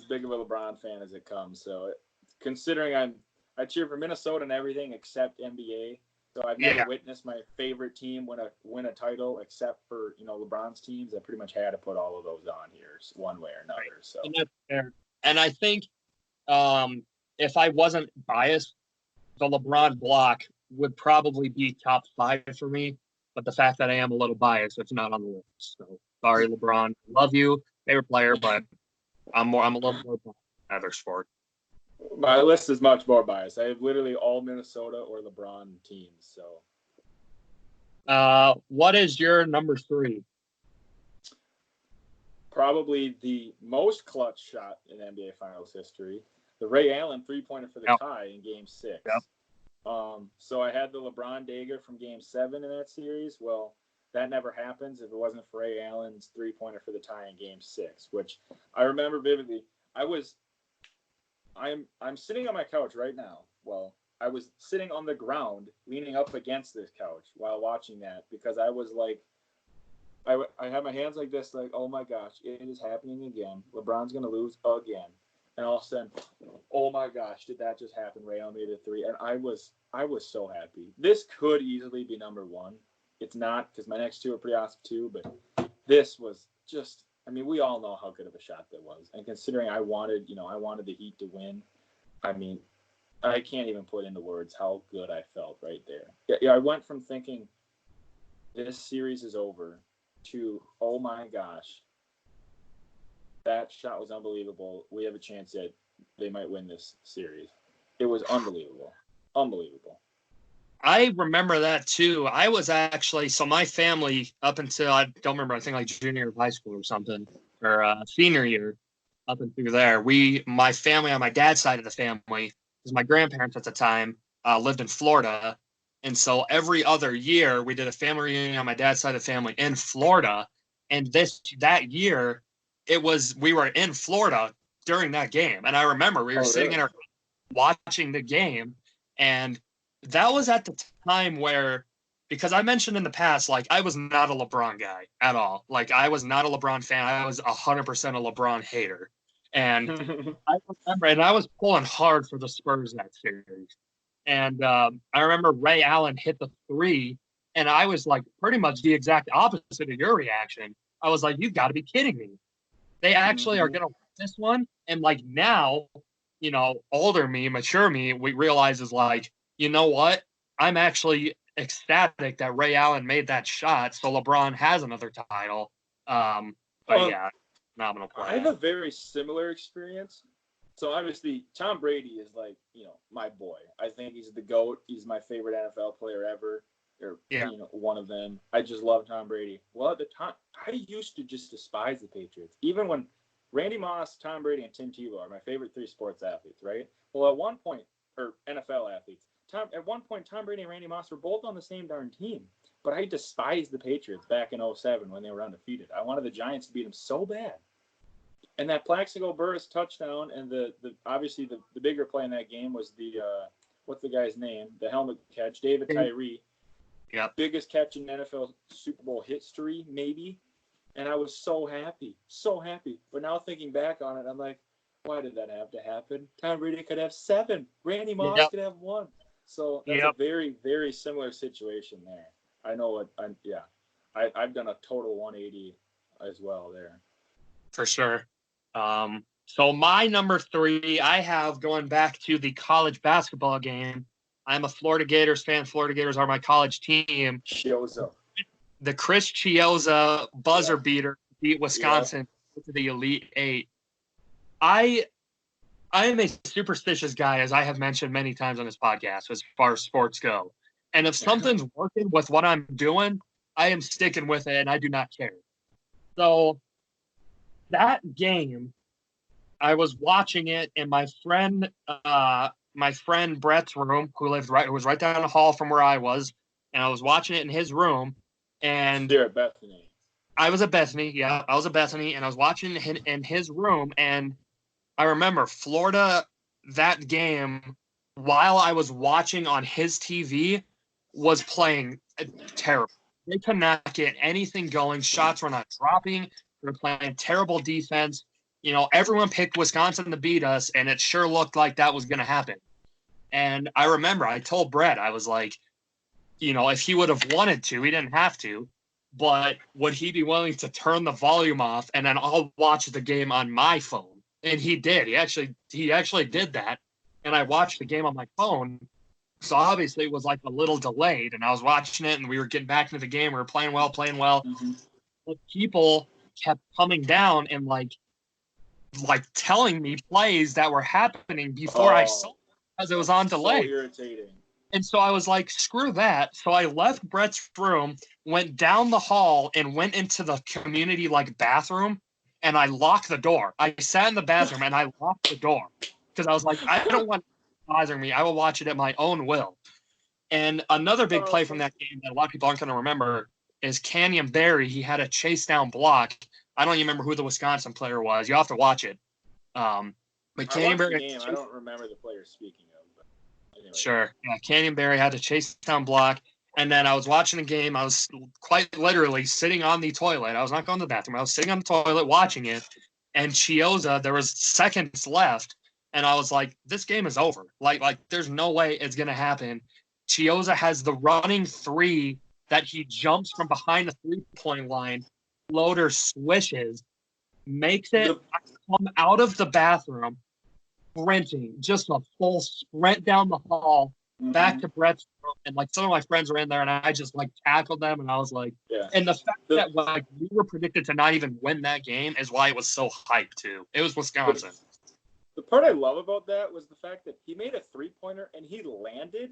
big of a LeBron fan as it comes. So considering I cheer for Minnesota and everything except NBA. So I've never witnessed my favorite team win a title except for LeBron's teams. I pretty much had to put all of those on here one way or another. So and that's fair. And I think if I wasn't biased, the LeBron block would probably be top 5 for me. But the fact that I am a little biased, it's not on the list. So sorry, LeBron. Love you, favorite player, but I'm a little more biased than other sport. My list is much more biased. I have literally all Minnesota or LeBron teams. So, what is your number 3? Probably the most clutch shot in NBA Finals history, the Ray Allen 3-pointer for the tie in Game 6. Yep. So I had the LeBron dagger from Game 7 in that series. Well, that never happens if it wasn't for Ray Allen's 3-pointer for the tie in Game 6, which I remember vividly. I'm sitting on my couch right now. Well, I was sitting on the ground, leaning up against this couch while watching that because I was like, I had my hands like this, like, oh my gosh, it is happening again. LeBron's gonna lose again, and all of a sudden, oh my gosh, did that just happen? Ray Allen made a 3, and I was so happy. This could easily be number 1. It's not because my next 2 are pretty awesome too, but this was just. I mean, we all know how good of a shot that was. And considering I wanted the Heat to win, I mean, I can't even put into words how good I felt right there. Yeah, I went from thinking this series is over to, oh my gosh, that shot was unbelievable. We have a chance that they might win this series. It was unbelievable. Unbelievable. I remember that too. I was actually, so my family, up until, I don't remember, I think like junior year of high school or something, or senior year, up and through there, my family on my dad's side of the family, because my grandparents at the time lived in Florida. And so every other year we did a family reunion on my dad's side of the family in Florida. And that year, we were in Florida during that game. And I remember we were sitting in our watching the game, and that was at the time where, because I mentioned in the past, like, I was not a LeBron guy at all. Like, I was not a LeBron fan. I was 100% a LeBron hater. And I remember, and I was pulling hard for the Spurs that series. And I remember Ray Allen hit the 3, and I was like pretty much the exact opposite of your reaction. I was like, you've got to be kidding me. They actually are going to win this one. And like now, older me, mature me, we realizes like, you know what? I'm actually ecstatic that Ray Allen made that shot, so LeBron has another title. Yeah, phenomenal play. I have a very similar experience. So obviously, Tom Brady is like, my boy. I think he's the GOAT. He's my favorite NFL player ever, or one of them. I just love Tom Brady. Well, at the time, I used to just despise the Patriots, even when Randy Moss, Tom Brady, and Tim Tebow are my favorite 3 sports athletes, right? Well, at one point, or NFL athletes. At one point, Tom Brady and Randy Moss were both on the same darn team. But I despised the Patriots back in 2007 when they were undefeated. I wanted the Giants to beat them so bad. And that Plaxico Burress touchdown, and the obviously the bigger play in that game was the what's the guy's name? The helmet catch, David Tyree. Yep. Biggest catch in NFL Super Bowl history, maybe. And I was so happy, so happy. But now thinking back on it, I'm like, why did that have to happen? Tom Brady could have 7. Randy Moss could have 1. So that's a very, very similar situation there. I know what I've done a total 180 as well there. For sure. So my number 3, I have going back to the college basketball game. I'm a Florida Gators fan. Florida Gators are my college team. Chiozza. The Chris Chiozza buzzer beater beat Wisconsin to the Elite 8. I am a superstitious guy, as I have mentioned many times on this podcast, as far as sports go. And if something's working with what I'm doing, I am sticking with it, and I do not care. So that game, I was watching it in my friend Brett's room, who was right down the hall from where I was, and I was watching it in his room. And you're at Bethany. I was at Bethany, yeah. I was at Bethany, and I was watching in his room, and I remember Florida, that game, while I was watching on his TV, was playing terrible. They could not get anything going. Shots were not dropping. They were playing terrible defense. You know, everyone picked Wisconsin to beat us, and it sure looked like that was going to happen. And I remember I told Brett, I was like, you know, if he would have wanted to, he didn't have to, but would he be willing to turn the volume off and then I'll watch the game on my phone? And he did. He actually did that. And I watched the game on my phone. So obviously it was like a little delayed, and I was watching it and we were getting back into the game. We were playing well. Mm-hmm. But people kept coming down and like telling me plays that were happening before I saw it because it was on delay. So irritating. And so I was like, screw that. So I left Brett's room, went down the hall, and went into the community bathroom, and I locked the door. I sat in the bathroom and I locked the door because I was like, I don't want it bothering me. I will watch it at my own will. And another big play from that game that a lot of people aren't going to remember is Canyon Barry. He had a chase down block. I don't even remember who the Wisconsin player was. You have to watch it. But Canyon Barry. I don't remember the player speaking of. But anyway. Sure. Yeah, Canyon Barry had a chase down block. And then I was watching the game. I was quite literally sitting on the toilet. I was not going to the bathroom. I was sitting on the toilet watching it. And Chiozza, there was seconds left. And I was like, this game is over. Like there's no way it's going to happen. Chiozza has the running 3 that he jumps from behind the 3-point line. Floater swishes. Makes it. I come out of the bathroom sprinting. Just a full sprint down the hall. Back to Brett's room, and some of my friends were in there, and I just tackled them, and I was like, And the fact that we were predicted to not even win that game is why it was so hyped too. It was Wisconsin. The part I love about that was the fact that he made a 3-pointer and he landed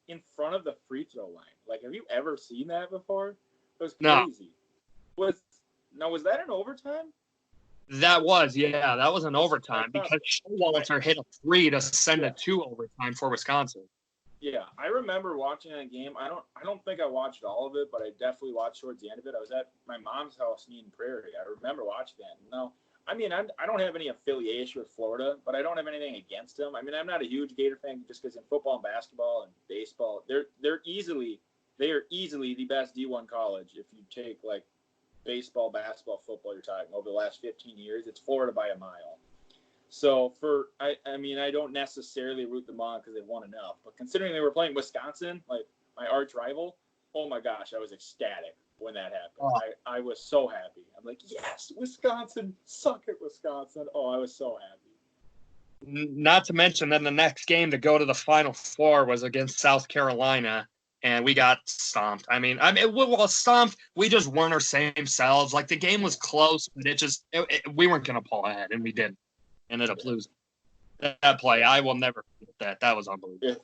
in front of the free throw line. Have you ever seen that before? It was crazy. No. Was that an overtime? That was an overtime because Showalter hit a 3 to send it to overtime for Wisconsin. Yeah, I remember watching that game. I don't think I watched all of it, but I definitely watched towards the end of it. I was at my mom's house in Eden Prairie. I remember watching that. No, I mean, I don't have any affiliation with Florida, but I don't have anything against them. I mean, I'm not a huge Gator fan just because in football and basketball and baseball, they are easily the best D1 college. If you take baseball, basketball, football, you're talking over the last 15 years, it's Florida by a mile. So I mean, I don't necessarily root them on because they won enough, but considering they were playing Wisconsin, my arch rival, oh my gosh, I was ecstatic when that happened. Oh. I was so happy. I'm like, yes, Wisconsin, suck it, Wisconsin. Oh, I was so happy. Not to mention then the next game to go to the Final Four was against South Carolina, and we got stomped. I mean, stomped. We just weren't our same selves. The game was close, but we weren't going to pull ahead, and we didn't. Ended up losing. That play, I will never forget that. That was unbelievable.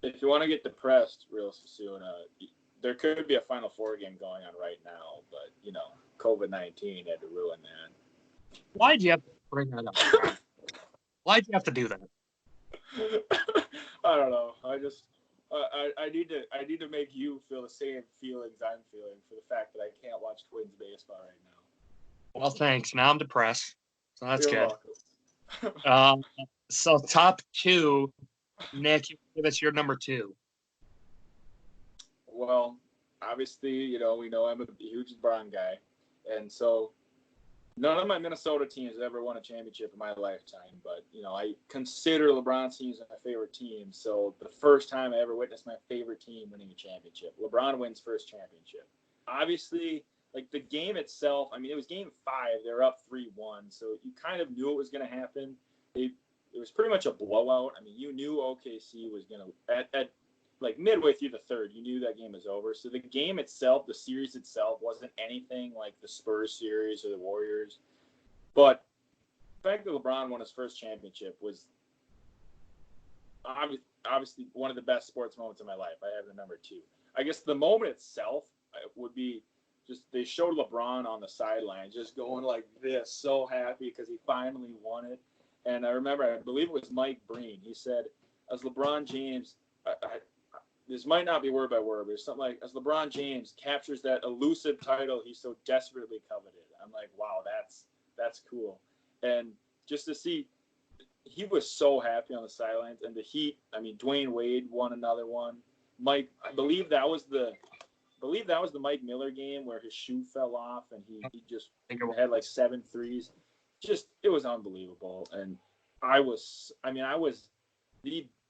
If you want to get depressed real soon, there could be a Final Four game going on right now, but COVID-19 had to ruin that. Why'd you have to bring that up? Why'd you have to do that? I don't know. I need to make you feel the same feelings I'm feeling for the fact that I can't watch Twins baseball right now. Well, thanks. Now I'm depressed, so that's You're good. welcome. So top 2, Nick, give us your number 2. Well, obviously, we know I'm a huge LeBron guy, and so none of my Minnesota teams have ever won a championship in my lifetime. But I consider LeBron's teams my favorite team. So the first time I ever witnessed my favorite team winning a championship, LeBron wins first championship. Obviously, like the game itself, I mean, it was game 5. They're up 3-1, so you kind of knew it was going to happen. It was pretty much a blowout. I mean, you knew OKC was going to at like midway through the third, you knew that game was over. So the game itself, the series itself, wasn't anything like the Spurs series or the Warriors. But the fact that LeBron won his first championship was obviously one of the best sports moments of my life. I have the number 2. I guess the moment itself would be just they showed LeBron on the sideline just going like this, so happy because he finally won it. And I remember, I believe it was Mike Breen. He said, as LeBron James, this might not be word by word, but it's something like, as LeBron James captures that elusive title he so desperately coveted. I'm like, wow, that's cool. And just to see, he was so happy on the sidelines. And the Heat, I mean, Dwayne Wade won another one. Mike, I believe that was the Mike Miller game where his shoe fell off and he just had like 7 threes. Just, it was unbelievable. And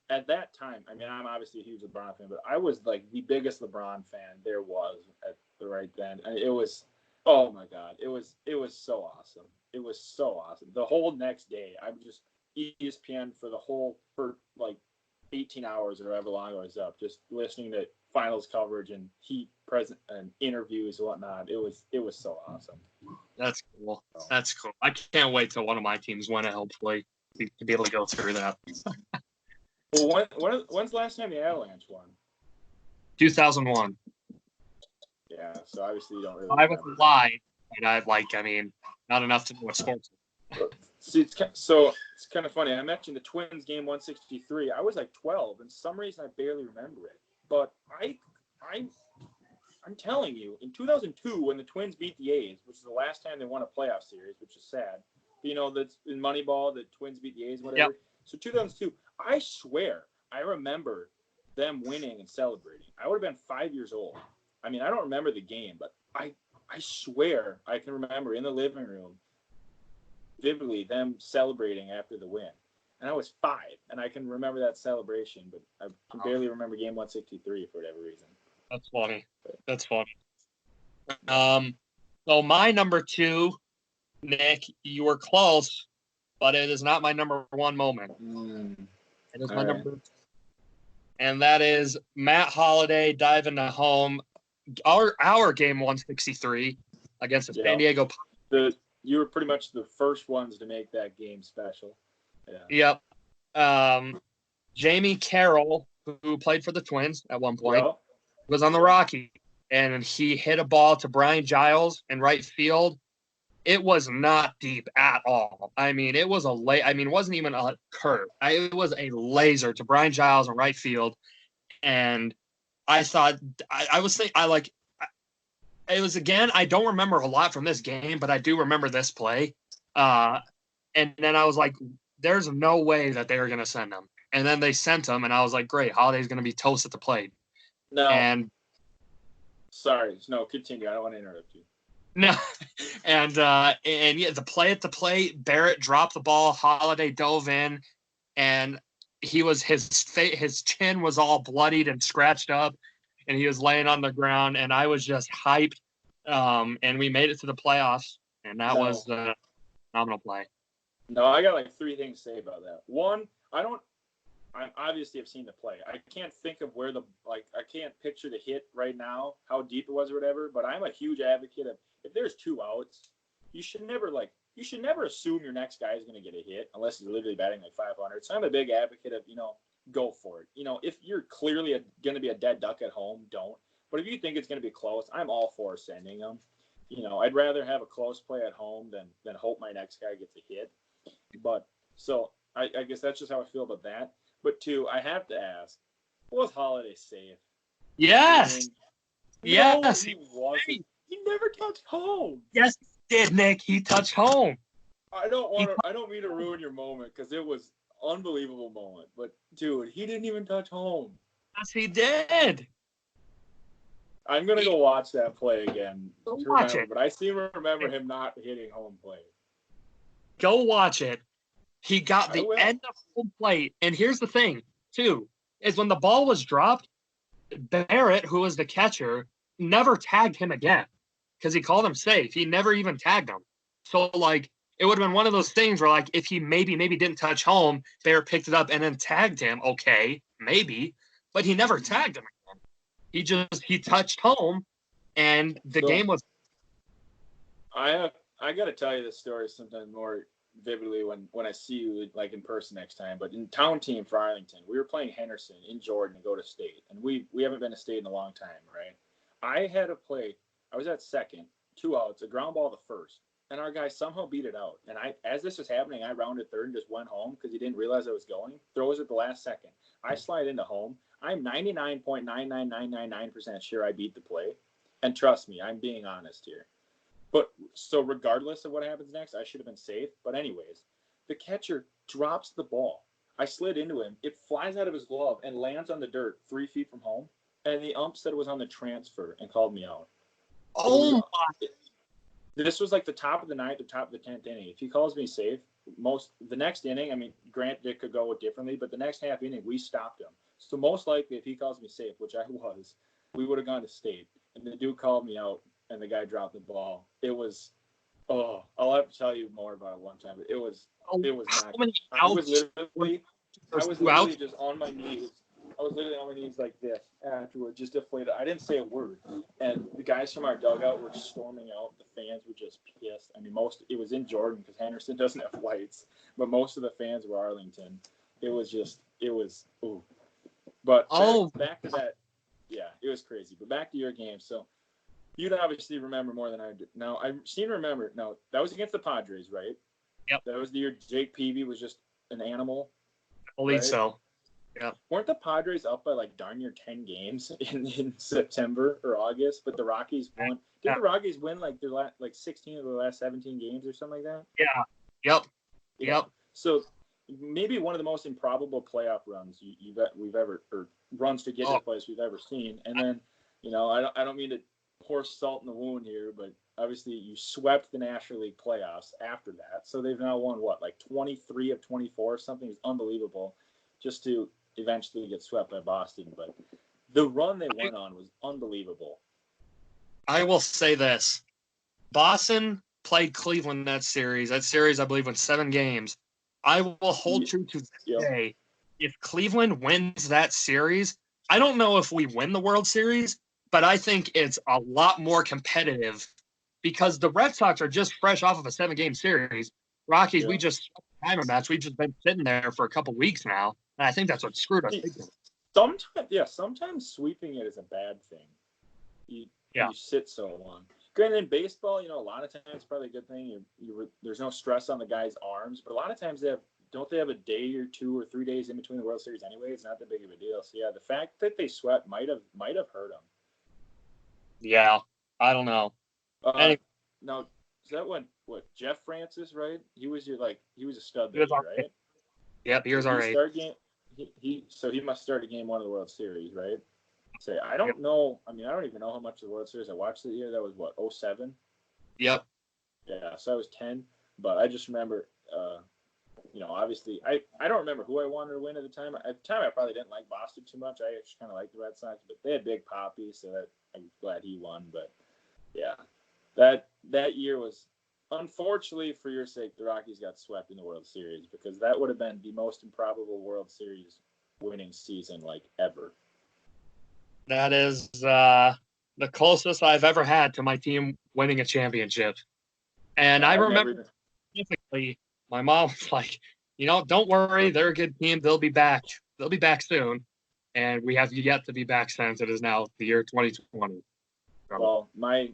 at that time, I mean, I'm obviously a huge LeBron fan, but I was like the biggest LeBron fan there was at the right then. And it was, oh my God, it was so awesome. It was so awesome. The whole next day, I'm just ESPN for like 18 hours or however long I was up, just listening to finals coverage and Heat present and interviews and whatnot. It was so awesome. That's cool. That's cool. I can't wait till one of my teams win it, hopefully, to be able to go through that. Well, when's the last time the Avalanche won? 2001. Yeah, so obviously you don't really. I was live, and not enough to know what sports. See, it's kind of funny. I mentioned the Twins game 163. I was like 12, and for some reason I barely remember it. But I'm telling you, in 2002, when the Twins beat the A's, which is the last time they won a playoff series, which is sad. That's in Moneyball, the Twins beat the A's, whatever. Yep. So 2002, I swear I remember them winning and celebrating. I would have been 5 years old. I mean, I don't remember the game, but I swear I can remember in the living room vividly them celebrating after the win. And I was 5, and I can remember that celebration, but I can barely remember game 163 for whatever reason. That's funny. So my number 2, Nick, you were close, but it is not my number 1 moment. It is my number 2. And that is Matt Holliday diving to home. Our game 163 against the San Diego Padres. You were pretty much the first ones to make that game special. Yeah. Yep. Jamie Carroll, who played for the Twins at one point, was on the Rockies, and he hit a ball to Brian Giles in right field. It was not deep at all. I mean, it was it wasn't even a curve. It was a laser to Brian Giles in right field, and I thought it was, again, I don't remember a lot from this game, but I do remember this play. And then I was like, there's no way that they were going to send him. And then they sent him, and I was like, great, Holiday's going to be toast at the plate. No. And sorry. No, continue. I don't want to interrupt you. No. And yeah, the play at the plate, Barrett dropped the ball, Holiday dove in, and his chin was all bloodied and scratched up, and he was laying on the ground, and I was just hyped. And we made it to the playoffs, and that was the phenomenal play. No, I got like 3 things to say about that. One, I obviously have seen the play. I can't think of where I can't picture the hit right now, how deep it was or whatever, but I'm a huge advocate of, if there's 2 outs, you should never assume your next guy is going to get a hit unless he's literally batting like 500. So I'm a big advocate of, go for it. If you're clearly going to be a dead duck at home, don't. But if you think it's going to be close, I'm all for sending them. I'd rather have a close play at home than hope my next guy gets a hit. But so I guess that's just how I feel about that. But 2, I have to ask, was Holiday safe? Yes. Yes. No, he wasn't. He never touched home. Yes, he did, Nick. He touched home. I don't mean to ruin your moment because it was unbelievable moment. But dude, he didn't even touch home. Yes, he did. I'm gonna go watch that play again Go to watch remember, it. but I seem to remember him not hitting home plate. Go watch it. He got I the will. end of home plate. And here's the thing, too, is when the ball was dropped, Barrett, who was the catcher, never tagged him again because he called him safe. He never even tagged him. So, like, it would have been one of those things where, like, if he maybe didn't touch home, Barrett picked it up and then tagged him. Okay, maybe. But he never tagged him again. He touched home, and the game was. I got to tell you this story sometime more vividly when I see you like in person next time. But in town team for Arlington, we were playing Henderson in Jordan to go to state, and we haven't been to state in a long time, right? I had a play. I was at second, 2 outs, a ground ball to first, and our guy somehow beat it out. And as this was happening, I rounded third and just went home because he didn't realize I was going. Throws at the last second. I slide into home. I'm 99.99999% sure I beat the play, and trust me, I'm being honest here. But so regardless of what happens next, I should have been safe. But anyways, the catcher drops the ball. I slid into him. It flies out of his glove and lands on the dirt 3 feet from home. And the ump said it was on the transfer and called me out. Oh, This was like the top of the ninth or top of the 10th inning. If he calls me safe, the next inning, I mean, granted it could go differently, but the next half inning we stopped him. So most likely, if he calls me safe, which I was, we would have gone to state. And the dude called me out, and the guy dropped the ball. It was, I'll have to tell you more about it one time. But it was not. I was literally just on my knees. I was literally on my knees like this afterward, just deflated. I didn't say a word. And the guys from our dugout were storming out. The fans were just pissed. I mean, it was in Jordan because Henderson doesn't have lights, but most of the fans were Arlington. Ooh. But back to that. Yeah, it was crazy. But back to your game. So you'd obviously remember more than I did. Now, I seem to remember. No, that was against the Padres, right? Yep. That was the year Jake Peavy was just an animal. I believe so. Yeah. Weren't the Padres up by like darn near 10 games in September or August? But the Rockies won. Did the Rockies win like 16 of their last 17 games or something like that? Yeah. Yep. So maybe one of the most improbable playoff runs we've ever, or runs to get to the place we've ever seen. And then, I don't mean to pour salt in the wound here, but obviously you swept the National League playoffs after that. So they've now won like 23 of 24 or something. It's unbelievable, just to eventually get swept by Boston. But the run they went on was unbelievable. I will say this. Boston played Cleveland that series. That series, I believe, went 7 games. I will hold true to this day. If Cleveland wins that series, I don't know if we win the World Series, but I think it's a lot more competitive because the Red Sox are just fresh off of a 7-game series. Rockies, we just Diamondbacks, we've just been sitting there for a couple weeks now, and I think that's what screwed us. Sometimes sweeping it is a bad thing. You sit so long. Granted, in baseball, a lot of times it's probably a good thing. There's no stress on the guy's arms, but a lot of times don't they have a day or 2 or 3 days in between the World Series anyway? It's not that big of a deal. So yeah, the fact that they swept might have hurt them. Yeah, I don't know. Now, is that what Jeff Francis, right? He was a stud He was that year, right? Yep, he was our eight. So he must start a game 1 of the World Series, right? Say, I don't know. I mean, I don't even know how much of the World Series I watched that year. That was what, 07? Yep. Yeah, so I was 10. But I just remember, obviously, I don't remember who I wanted to win at the time. At the time, I probably didn't like Boston too much. I actually kind of liked the Red Sox, but they had Big Papi, so I'm glad he won. But yeah, that year was, unfortunately for your sake, the Rockies got swept in the World Series because that would have been the most improbable World Series winning season ever. That is the closest I've ever had to my team winning a championship. And I remember specifically, my mom was like, don't worry, they're a good team. They'll be back. They'll be back soon. And we have yet to be back since it is now the year 2020. Well, my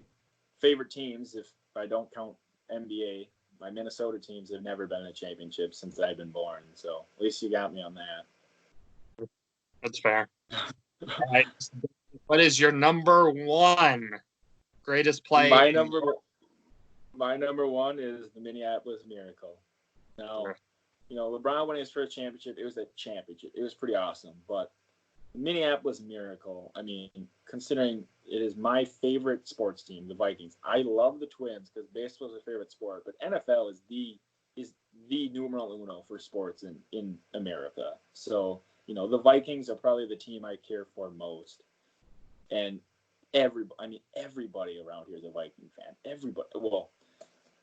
favorite teams, if I don't count NBA, my Minnesota teams have never been in a championship since I've been born. So at least you got me on that. That's fair. All right. What is your number 1 greatest play? My number 1 is the Minneapolis Miracle. Now, LeBron winning his first championship, it was a championship. It was pretty awesome. But the Minneapolis Miracle, I mean, considering it is my favorite sports team, the Vikings. I love the Twins because baseball is my favorite sport, but NFL is the numero uno for sports in America. So, the Vikings are probably the team I care for most. And everybody around here is a Viking fan. Everybody, well,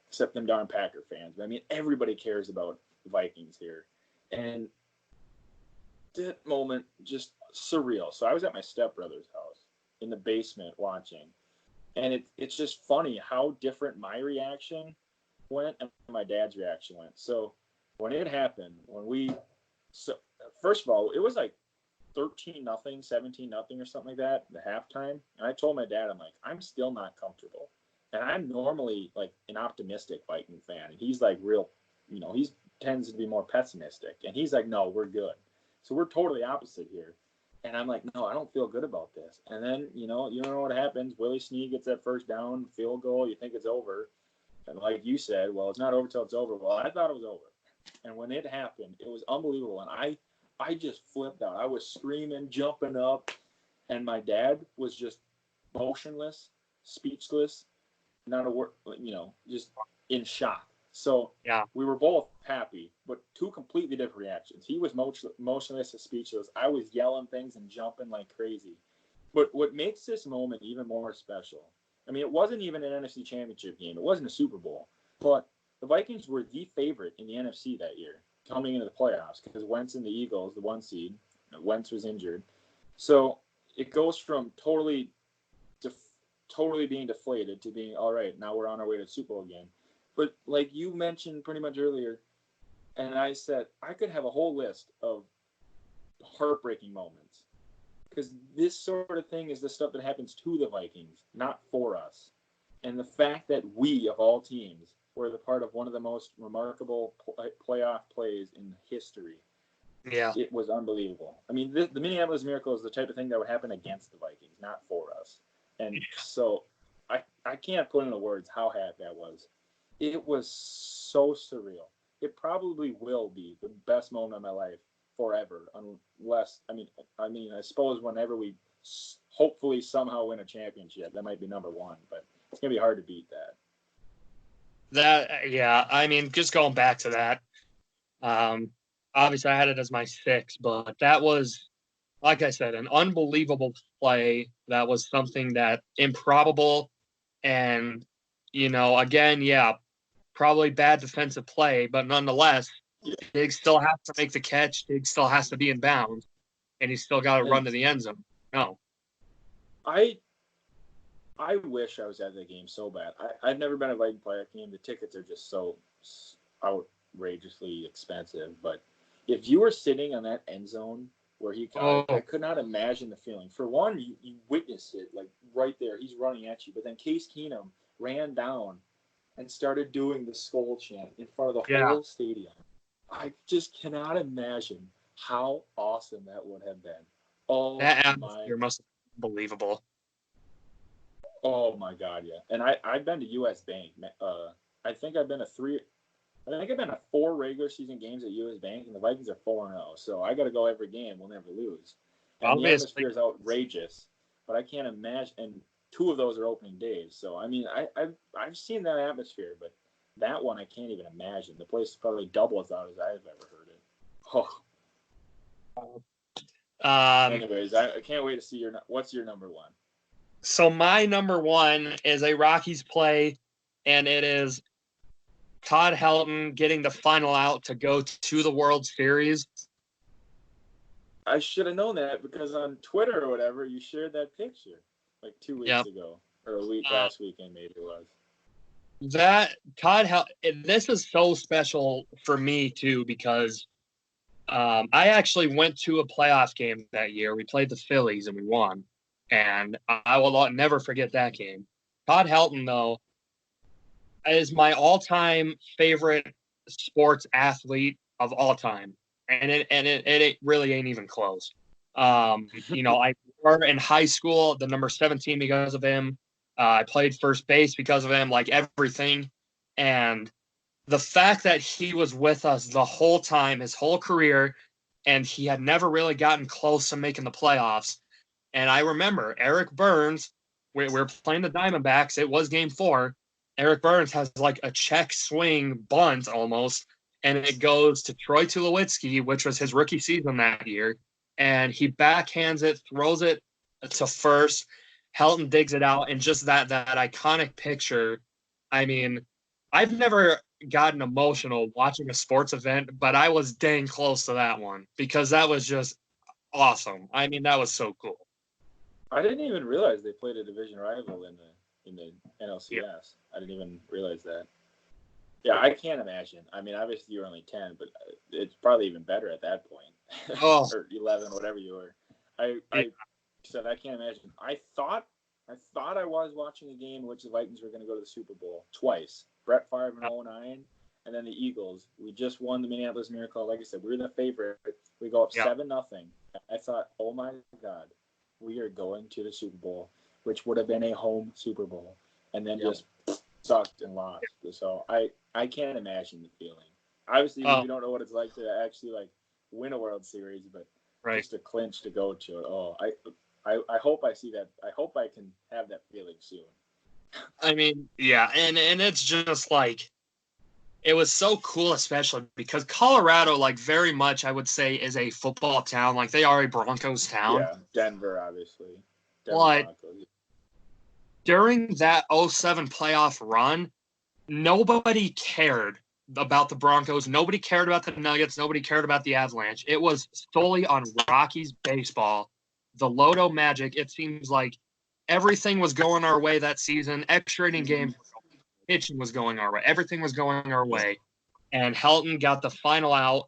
except them darn Packer fans. But everybody cares about the Vikings here. And that moment, just surreal. So I was at my stepbrother's house in the basement watching. And it's just funny how different my reaction went and my dad's reaction went. So when it happened, first of all, it was like 13-0, 17-0 or something like that, the halftime. And I told my dad, I'm like, I'm still not comfortable. And I'm normally like an optimistic Viking fan. And he's like real, he tends to be more pessimistic. And he's like, no, we're good. So we're totally opposite here. And I'm like, no, I don't feel good about this. And then, you know what happens. Willie Snead gets that first down, field goal. You think it's over. And like you said, well, it's not over till it's over. Well, I thought it was over. And when it happened, it was unbelievable. And I just flipped out. I was screaming, jumping up. And my dad was just motionless, speechless, not a word, just in shock. So yeah, we were both happy, but two completely different reactions. He was motionless and speechless. I was yelling things and jumping like crazy. But what makes this moment even more special, it wasn't even an NFC Championship game. It wasn't a Super Bowl. But the Vikings were the favorite in the NFC that year, coming into the playoffs, because Wentz and the Eagles, the 1 seed, Wentz was injured. So it goes from totally being deflated to being, all right, now we're on our way to the Super Bowl again. But like you mentioned pretty much earlier, and I said, I could have a whole list of heartbreaking moments. Because this sort of thing is the stuff that happens to the Vikings, not for us. And the fact that we, of all teams, were the part of one of the most remarkable playoff plays in history. Yeah. It was unbelievable. The Minneapolis Miracle is the type of thing that would happen against the Vikings, not for us. And so I can't put into words how happy I was. It was so surreal. It probably will be the best moment of my life forever, unless I suppose whenever we hopefully somehow win a championship, that might be number one, but it's gonna be hard to beat that. Just going back to that, obviously I had it as my 6, but that was, like I said, an unbelievable play. That was something that improbable, and again, probably bad defensive play, but nonetheless, Diggs still has to make the catch. Diggs still has to be in bounds, and he's still got to run to the end zone. No. I wish I was at that game so bad. I've never been a Viking playoff game. The tickets are just so outrageously expensive. But if you were sitting on that end zone where I could not imagine the feeling. For one, you witnessed it, like right there. He's running at you. But then Case Keenum ran down and started doing the skull chant in front of the whole stadium. I just cannot imagine how awesome that would have been. That atmosphere must have been unbelievable. Oh my God, yeah. And I've been to US Bank. I think I've been to 4 regular season games at US Bank, and the Vikings are 4-0. So I got to go every game. We'll never lose. And obviously, the atmosphere is outrageous, but I can't imagine. And 2 of those are opening days. So I've seen that atmosphere, but that one I can't even imagine. The place is probably double as loud as I've ever heard it. Anyways, I can't wait to see what's your number 1. So my number 1 is a Rockies play, and it is Todd Helton getting the final out to go to the World Series. I should have known that because on Twitter or whatever, you shared that picture like 2 weeks ago or a week last weekend, maybe it was. That Todd Helton, this is so special for me too because I actually went to a playoff game that year. We played the Phillies and we won, and I will never forget that game. Todd Helton, though, is my all-time favorite sports athlete of all time, and it really ain't even close. I wore in high school the number 17 because of him. I played first base because of him, like everything. And the fact that he was with us the whole time, his whole career, and he had never really gotten close to making the playoffs. And I remember Eric Burns, we're playing the Diamondbacks. It was game 4. Eric Burns has like a check swing bunt almost, and it goes to Troy Tulowitzki, which was his rookie season that year. And he backhands it, throws it to first. Helton digs it out, and just that iconic picture. I mean, I've never gotten emotional watching a sports event, but I was dang close to that one because that was just awesome. I mean, that was so cool. I didn't even realize they played a division rival in the NLCS. Yeah. I didn't even realize that. Yeah, I can't imagine. I mean, obviously you were only 10, but it's probably even better at that point. Oh. Or 11, whatever you were. I said I can't imagine. I thought I was watching a game in which the Vikings were going to go to the Super Bowl twice. Brett Favre in 2009, and then the Eagles. We just won the Minneapolis Miracle. Like I said, we were the favorite. We go up 7-0. I thought, oh my God, we are going to the Super Bowl, which would have been a home Super Bowl, and then just sucked and lost. So I can't imagine the feeling. Obviously, we don't know what it's like to actually like win a World Series, but just to clinch to go to it. Oh, I hope I see that. I hope I can have that feeling soon. I mean, yeah, and it's just like it was so cool, especially because Colorado, like very much, I would say, is a football town. Like they are a Broncos town. Yeah, Denver, obviously. But during that 07 playoff run, nobody cared about the Broncos. Nobody cared about the Nuggets. Nobody cared about the Avalanche. It was solely on Rockies baseball, the Loto Magic. It seems like everything was going our way that season. Extra inning games, pitching was going our way. Everything was going our way. And Helton got the final out.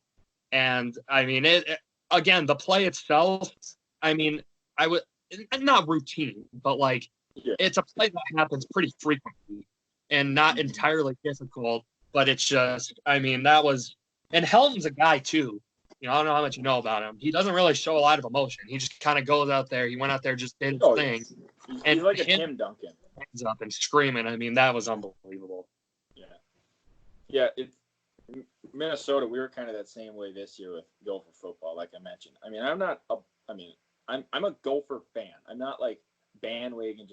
And, I mean, it again, the play itself, I mean, I would not routine, but, like, it's a play that happens pretty frequently and not entirely difficult. But it's just, I mean, that was – and Helton's a guy, too. You know, I don't know how much you know about him. He doesn't really show a lot of emotion. He just kind of goes out there. He went out there, just did his thing. He's like a Tim Duncan. Hands up and screaming. I mean, that was unbelievable. Yeah. It's Minnesota. We were kind of that same way this year with Gopher football, like I mentioned. I mean, I'm a Gopher fan. I'm not like bandwagon.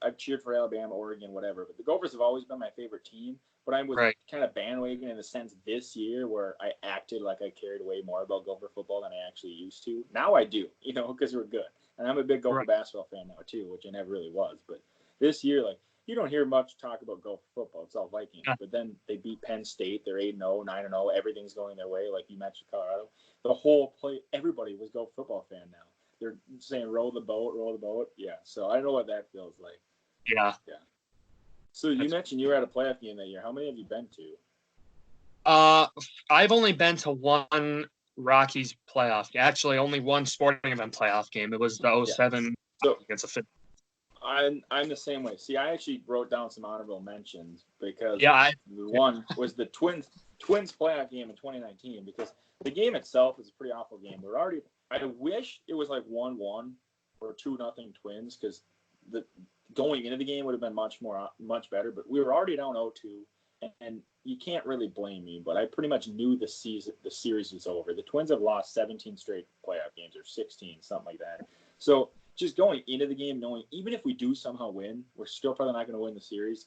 I've cheered for Alabama, Oregon, whatever. But the Gophers have always been my favorite team. But I was kind of bandwagon in the sense this year where I acted like I cared way more about Gopher football than I actually used to. Now I do, because we're good. And I'm a big Gopher basketball fan now too, which I never really was. But this year, like, you don't hear much talk about Gopher football. It's all Vikings. But then they beat Penn State. They're 8-0, 9-0. Everything's going their way, like you mentioned Colorado. The whole play, everybody was Gopher football fan now. They're saying roll the boat. Yeah, so I know what that feels like. Yeah. So you mentioned you were at a playoff game that year. How many have you been to? I've only been to one Rockies playoff game. Actually, only one sporting event playoff game. It was the 07 against the Fifth. I'm the same way. See, I actually wrote down some honorable mentions because one was the Twins playoff game in 2019 because the game itself was a pretty awful game. I wish it was like 1-1 or 2-0 Twins because going into the game would have been much better. But we were already down 0-2, and you can't really blame me. But I pretty much knew the series was over. The Twins have lost 17 straight playoff games or 16, something like that. So just going into the game, knowing even if we do somehow win, we're still probably not going to win the series.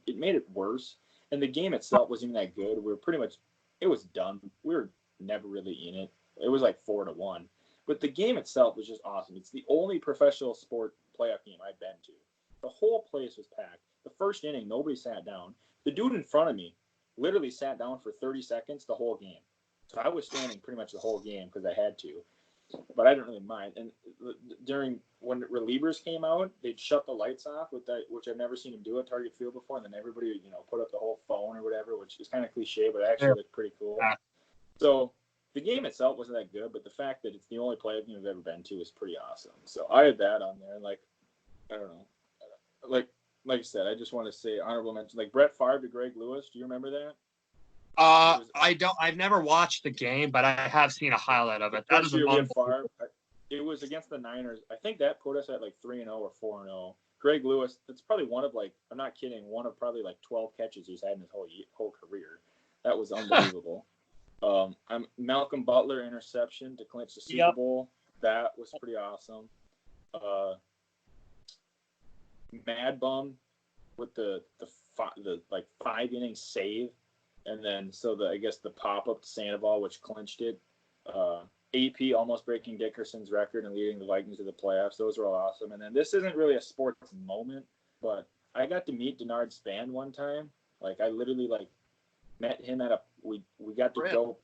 It made it worse. And the game itself wasn't even that good. It was done. We were never really in it. It was like 4-1. But the game itself was just awesome. It's the only professional sport playoff game I've been to. The whole place was packed. The first inning, nobody sat down. The dude in front of me literally sat down for 30 seconds the whole game. So I was standing pretty much the whole game because I had to. But I didn't really mind. And when relievers came out, they'd shut the lights off, which I've never seen them do at Target Field before. And then everybody would, put up the whole phone or whatever, which is kind of cliche, but it actually looked pretty cool. So the game itself wasn't that good, but the fact that it's the only playoff game I've ever been to is pretty awesome. So I had that on there. And I don't know. Like I said, I just want to say honorable mention. Like Brett Favre to Greg Lewis. Do you remember that? I don't. I've never watched the game, but I have seen a highlight of it. That is Favre. It was against the Niners. I think that put us at like 3-0 or 4-0. Greg Lewis, that's probably one of I'm not kidding, one of probably 12 catches he's had in his whole career. That was unbelievable. I'm Malcolm Butler interception to clinch the Super Bowl. That was pretty awesome. Mad Bum with the 5-inning save, and then I guess the pop up to Sandoval, which clinched it. AP almost breaking Dickerson's record and leading the Vikings to the playoffs. Those were all awesome. And then this isn't really a sports moment, but I got to meet Denard Span one time. I literally met him we got to go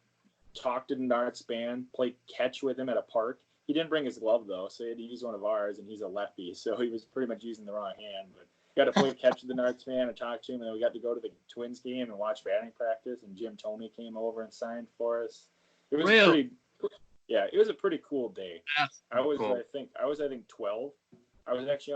talk to Denard Span, play catch with him at a park. He didn't bring his glove though, so he had to use one of ours, and he's a lefty, so he was pretty much using the wrong hand. But got to play catch with Denard Span and talk to him, and then we got to go to the Twins game and watch batting practice, and Jim Thome came over and signed for us. It was it was a pretty cool day. I was 12. I was actually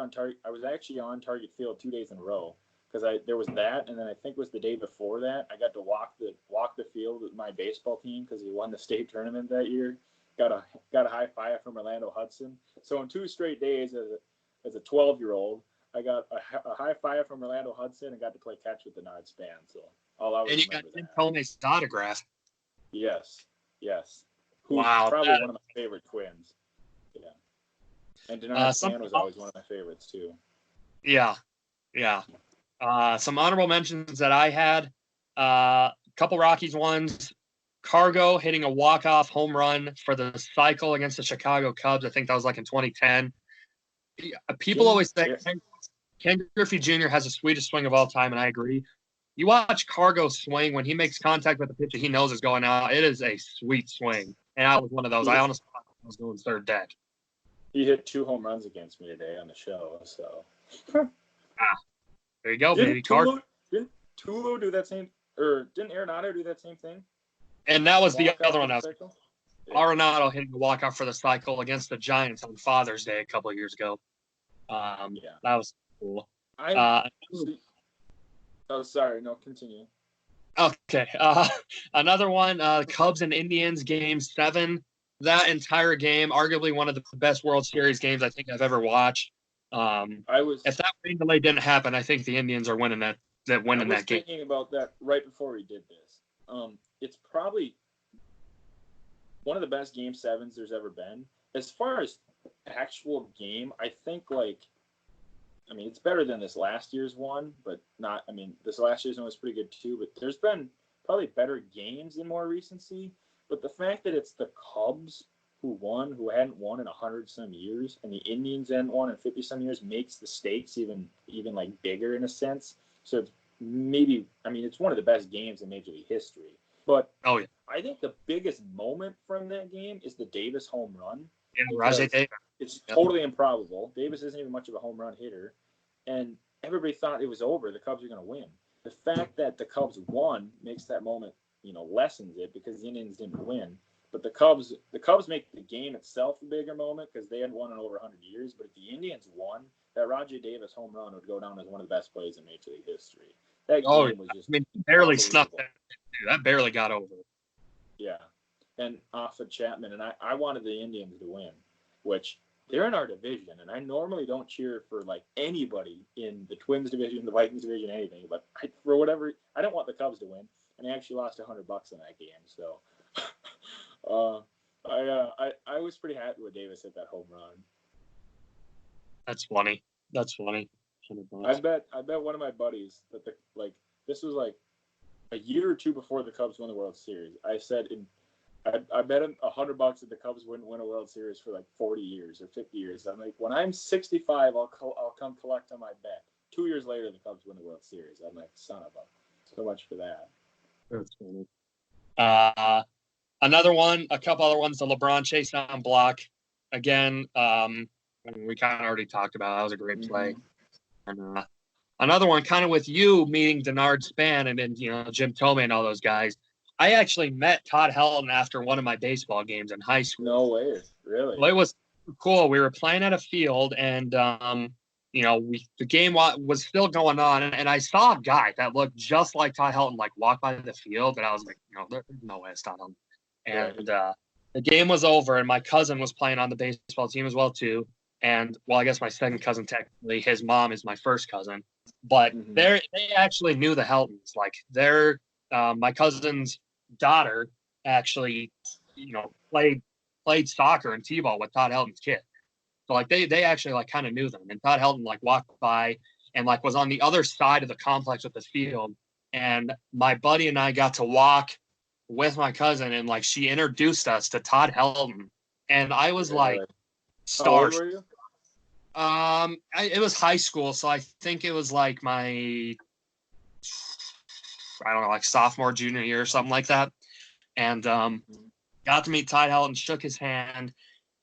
on Target Field 2 days in a row because there was that, and then I think it was the day before that I got to walk the field with my baseball team because we won the state tournament that year. Got a high five from Orlando Hudson. So in 2 straight days as a 12-year-old, I got a high five from Orlando Hudson and got to play catch with Denard Span. So all I was. And you got Jim Thome's autograph. Yes. Who's probably one of my favorite Twins. Yeah. And Denard Span was always one of my favorites too. Yeah. Some honorable mentions that I had. Couple Rockies ones. Cargo hitting a walk-off home run for the cycle against the Chicago Cubs. I think that was in 2010. People always say Ken Griffey Jr. has the sweetest swing of all time, and I agree. You watch Cargo swing when he makes contact with the pitcher he knows is going out. It is a sweet swing. And I was one of those. I honestly thought I was going third deck. He hit 2 home runs against me today on the show. So there you go, baby. Didn't Tulo do that same, or didn't Arenado do that same thing? And that was the other one. Arenado hitting the walk-off for the cycle against the Giants on Father's Day a couple of years ago. That was cool. Sorry. No, continue. Okay. Another one, Cubs and Indians Game 7. That entire game, arguably one of the best World Series games I think I've ever watched. If that rain delay didn't happen, I think the Indians are winning that game. I was thinking about that right before we did this. It's probably one of the best Game 7s there's ever been. As far as actual game, I think it's better than this last year's one, but not. This last year's one was pretty good too. But there's been probably better games in more recency. But the fact that it's the Cubs who hadn't won in 100-some years, and the Indians hadn't won in 50-some years, makes the stakes even bigger in a sense. So it's it's one of the best games in Major League history. But I think the biggest moment from that game is the Davis home run. Yeah, Rajai Davis. It's totally improbable. Davis isn't even much of a home run hitter. And everybody thought it was over. The Cubs are going to win. The fact that the Cubs won makes that moment, lessens it because the Indians didn't win. But the Cubs make the game itself a bigger moment because they hadn't won in over 100 years. But if the Indians won, that Rajai Davis home run would go down as one of the best plays in Major League history. That game was just barely snuffed that. That barely got over. Yeah. And off of Chapman. And I wanted the Indians to win, which they're in our division. And I normally don't cheer for anybody in the Twins division, the Vikings division, anything. But I don't want the Cubs to win. And I actually lost $100 in that game. So I was pretty happy with Davis hit that home run. That's funny. I bet one of my buddies that this was a year or two before the Cubs won the World Series. I said I bet him $100 that the Cubs wouldn't win a World Series for 40 years or 50 years. I'm like, when I'm 65, I'll come collect on my bet. 2 years later, the Cubs win the World Series. I'm like, son of a. So much for that. That's funny. Another one, a couple other ones, the LeBron chase down block. Again, we kind of already talked about it. That was a great play. And another one, kind of with you meeting Denard Span and then Jim Thome and all those guys. I actually met Todd Helton after one of my baseball games in high school. No way, really? Well, it was cool. We were playing at a field, and the game was still going on, and I saw a guy that looked just like Todd Helton walk by the field, and I was like, there's no way it's Todd Helton. And the game was over, and my cousin was playing on the baseball team as well too. And well, I guess my second cousin, technically, his mom is my first cousin, but they actually knew the Heltons. Like my cousin's daughter actually, played soccer and t-ball with Todd Helton's kid. So like they actually like kind of knew them. And Todd Helton like walked by and like was on the other side of the complex with the field. And my buddy and I got to walk with my cousin, and like she introduced us to Todd Helton, and I was like stars. How old were you? It was high school, so I think it was like my, I don't know, like sophomore, junior year or something like that. And got to meet Todd Helton, shook his hand,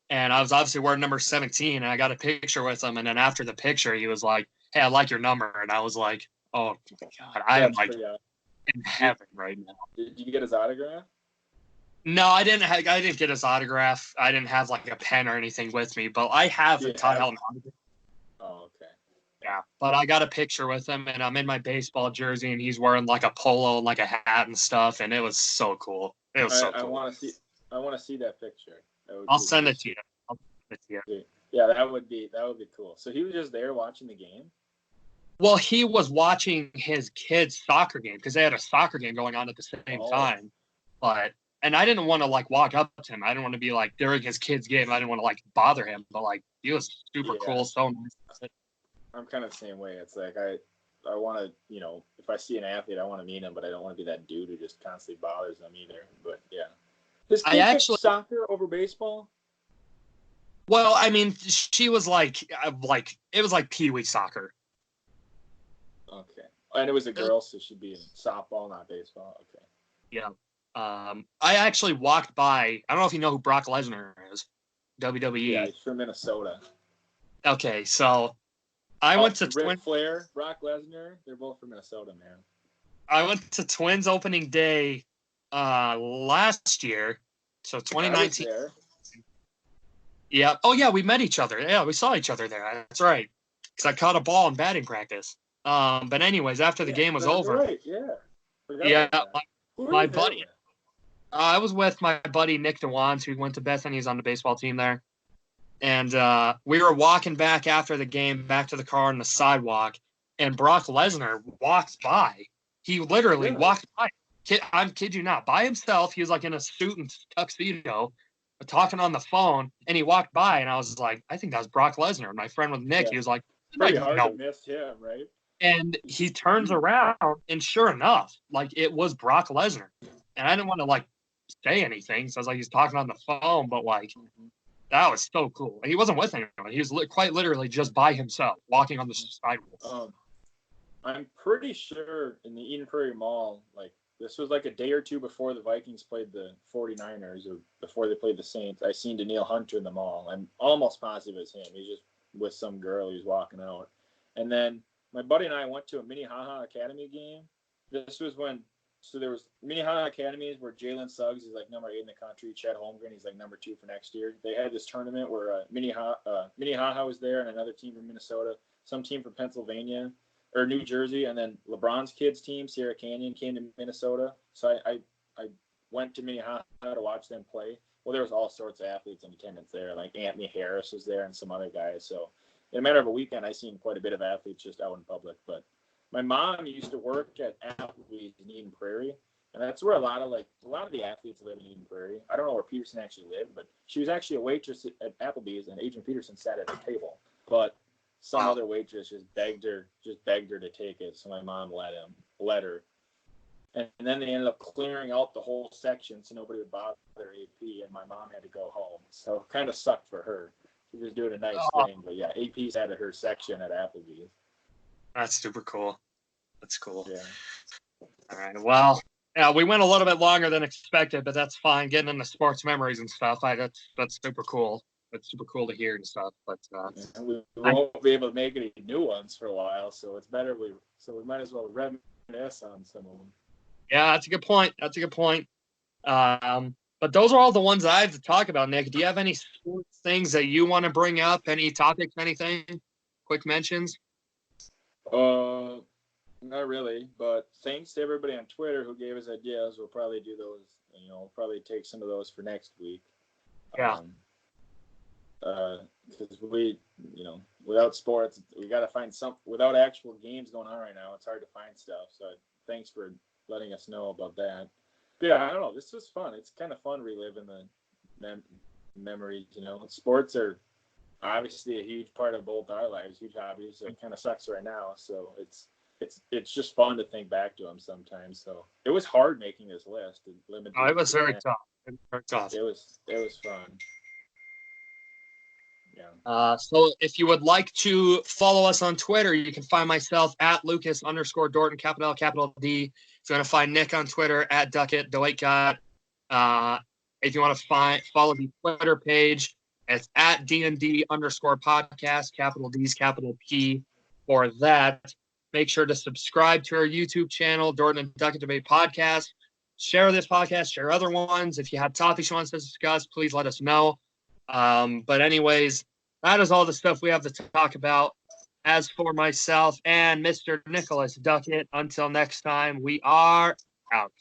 and I was obviously wearing number 17, and I got a picture with him. And then after the picture, he was like, "Hey, I like your number," and I was like, "Oh my God, I am like in heaven right now." Did you get his autograph? No, I didn't get his autograph. I didn't have like a pen or anything with me, but I have the Todd Helton autograph. Oh, okay. Yeah, but I got a picture with him, and I'm in my baseball jersey, and he's wearing like a polo and like a hat and stuff, and it was so cool. It was so cool. I want to see that picture. I'll send it to you. Yeah, that would be cool. So he was just there watching the game? Well, he was watching his kid's soccer game because they had a soccer game going on at the same time. And I didn't want to like walk up to him. I didn't want to be like during his kid's game. I didn't want to like bother him. But like he was super cool, so nice. I'm kind of the same way. It's like I want to, if I see an athlete, I want to meet him, but I don't want to be that dude who just constantly bothers them either. But yeah, his kid picked soccer over baseball. Well, I mean, she was like it was like Pee Wee soccer. Okay, and it was a girl, so she'd be in softball, not baseball. Okay. Yeah. I actually walked by. I don't know if you know who Brock Lesnar is. WWE. Yeah, he's from Minnesota. Okay, so I went to Ric Flair, Brock Lesnar. They're both from Minnesota, man. I went to Twins opening day last year, so 2019. Yeah. Oh yeah, we met each other. Yeah, we saw each other there. That's right. Because I caught a ball in batting practice. But anyways, after the game was over. Right. Yeah. Yeah. My buddy. I was with my buddy Nick DeWans, who went to Bethany's on the baseball team there. And we were walking back after the game, back to the car on the sidewalk, and Brock Lesnar walked by. He literally walked by. I'm kid you not, by himself. He was like in a suit and tuxedo, talking on the phone, and he walked by, and I was like, I think that was Brock Lesnar. My friend with Nick, he was like, pretty hard to miss him, right? And he turns around, and sure enough, like it was Brock Lesnar. And I didn't want to like say anything, so I was like, he's talking on the phone, but like that was so cool. He wasn't with anyone. He was quite literally just by himself, walking on the sidewalk. I'm pretty sure in the Eden Prairie Mall, like this was like a day or two before the Vikings played the 49ers or before they played the Saints. I seen Daniil Hunter in the mall. I'm almost positive it's him. He's just with some girl. He's walking out. And then my buddy and I went to a Minnehaha Academy game. This was when, so there was Minnehaha Academies where Jalen Suggs is like number 8 in the country. Chet Holmgren, he's like number 2 for next year. They had this tournament where Minnehaha was there and another team from Minnesota, some team from Pennsylvania or New Jersey, and then LeBron's kids team, Sierra Canyon, came to Minnesota. So I went to Minnehaha to watch them play. Well, there was all sorts of athletes in attendance there. Like Anthony Harris was there and some other guys. So in a matter of a weekend, I seen quite a bit of athletes just out in public. But my mom used to work at Applebee's in Eden Prairie, and that's where a lot of the athletes live in Eden Prairie. I don't know where Peterson actually lived, but she was actually a waitress at Applebee's, and Adrian Peterson sat at her table. But some other waitress just begged her to take it, so my mom let her. And then they ended up clearing out the whole section so nobody would bother AP, and my mom had to go home. So it kind of sucked for her. She was doing a nice thing, but yeah, AP's had her section at Applebee's. That's super cool. That's cool. Yeah. All right. Well, yeah, we went a little bit longer than expected, but that's fine. Getting into sports memories and stuff, that's super cool. It's super cool to hear and stuff. But and we won't be able to make any new ones for a while, so it's better we might as well reminisce on some of them. Yeah, that's a good point. But those are all the ones I have to talk about, Nick. Do you have any sports things that you want to bring up? Any topics, anything? Quick mentions? Not really, but thanks to everybody on Twitter who gave us ideas. We'll probably do those, we'll probably take some of those for next week. Yeah. because without sports, we got to find without actual games going on right now. It's hard to find stuff. So thanks for letting us know about that. But yeah, I don't know. This was fun. It's kind of fun reliving the memories. Sports are obviously a huge part of both our lives, huge hobbies. So it kind of sucks right now. So it's just fun to think back to them sometimes. So it was hard making this list. It was very tough. Very tough. It was fun. Yeah. So if you would like to follow us on Twitter, you can find myself at Lucas_Dorton, capital L, capital D. If you want to find Nick on Twitter, at Doetkott, Doetkott. If you want to follow the Twitter page, it's at DND_podcast, capital D's, capital P for that. Make sure to subscribe to our YouTube channel, Dorton and Doetkott Debate Podcast. Share this podcast, share other ones. If you have topics you want us to discuss, please let us know. But anyways, that is all the stuff we have to talk about. As for myself and Mr. Nicholas Doetkott, until next time, we are out.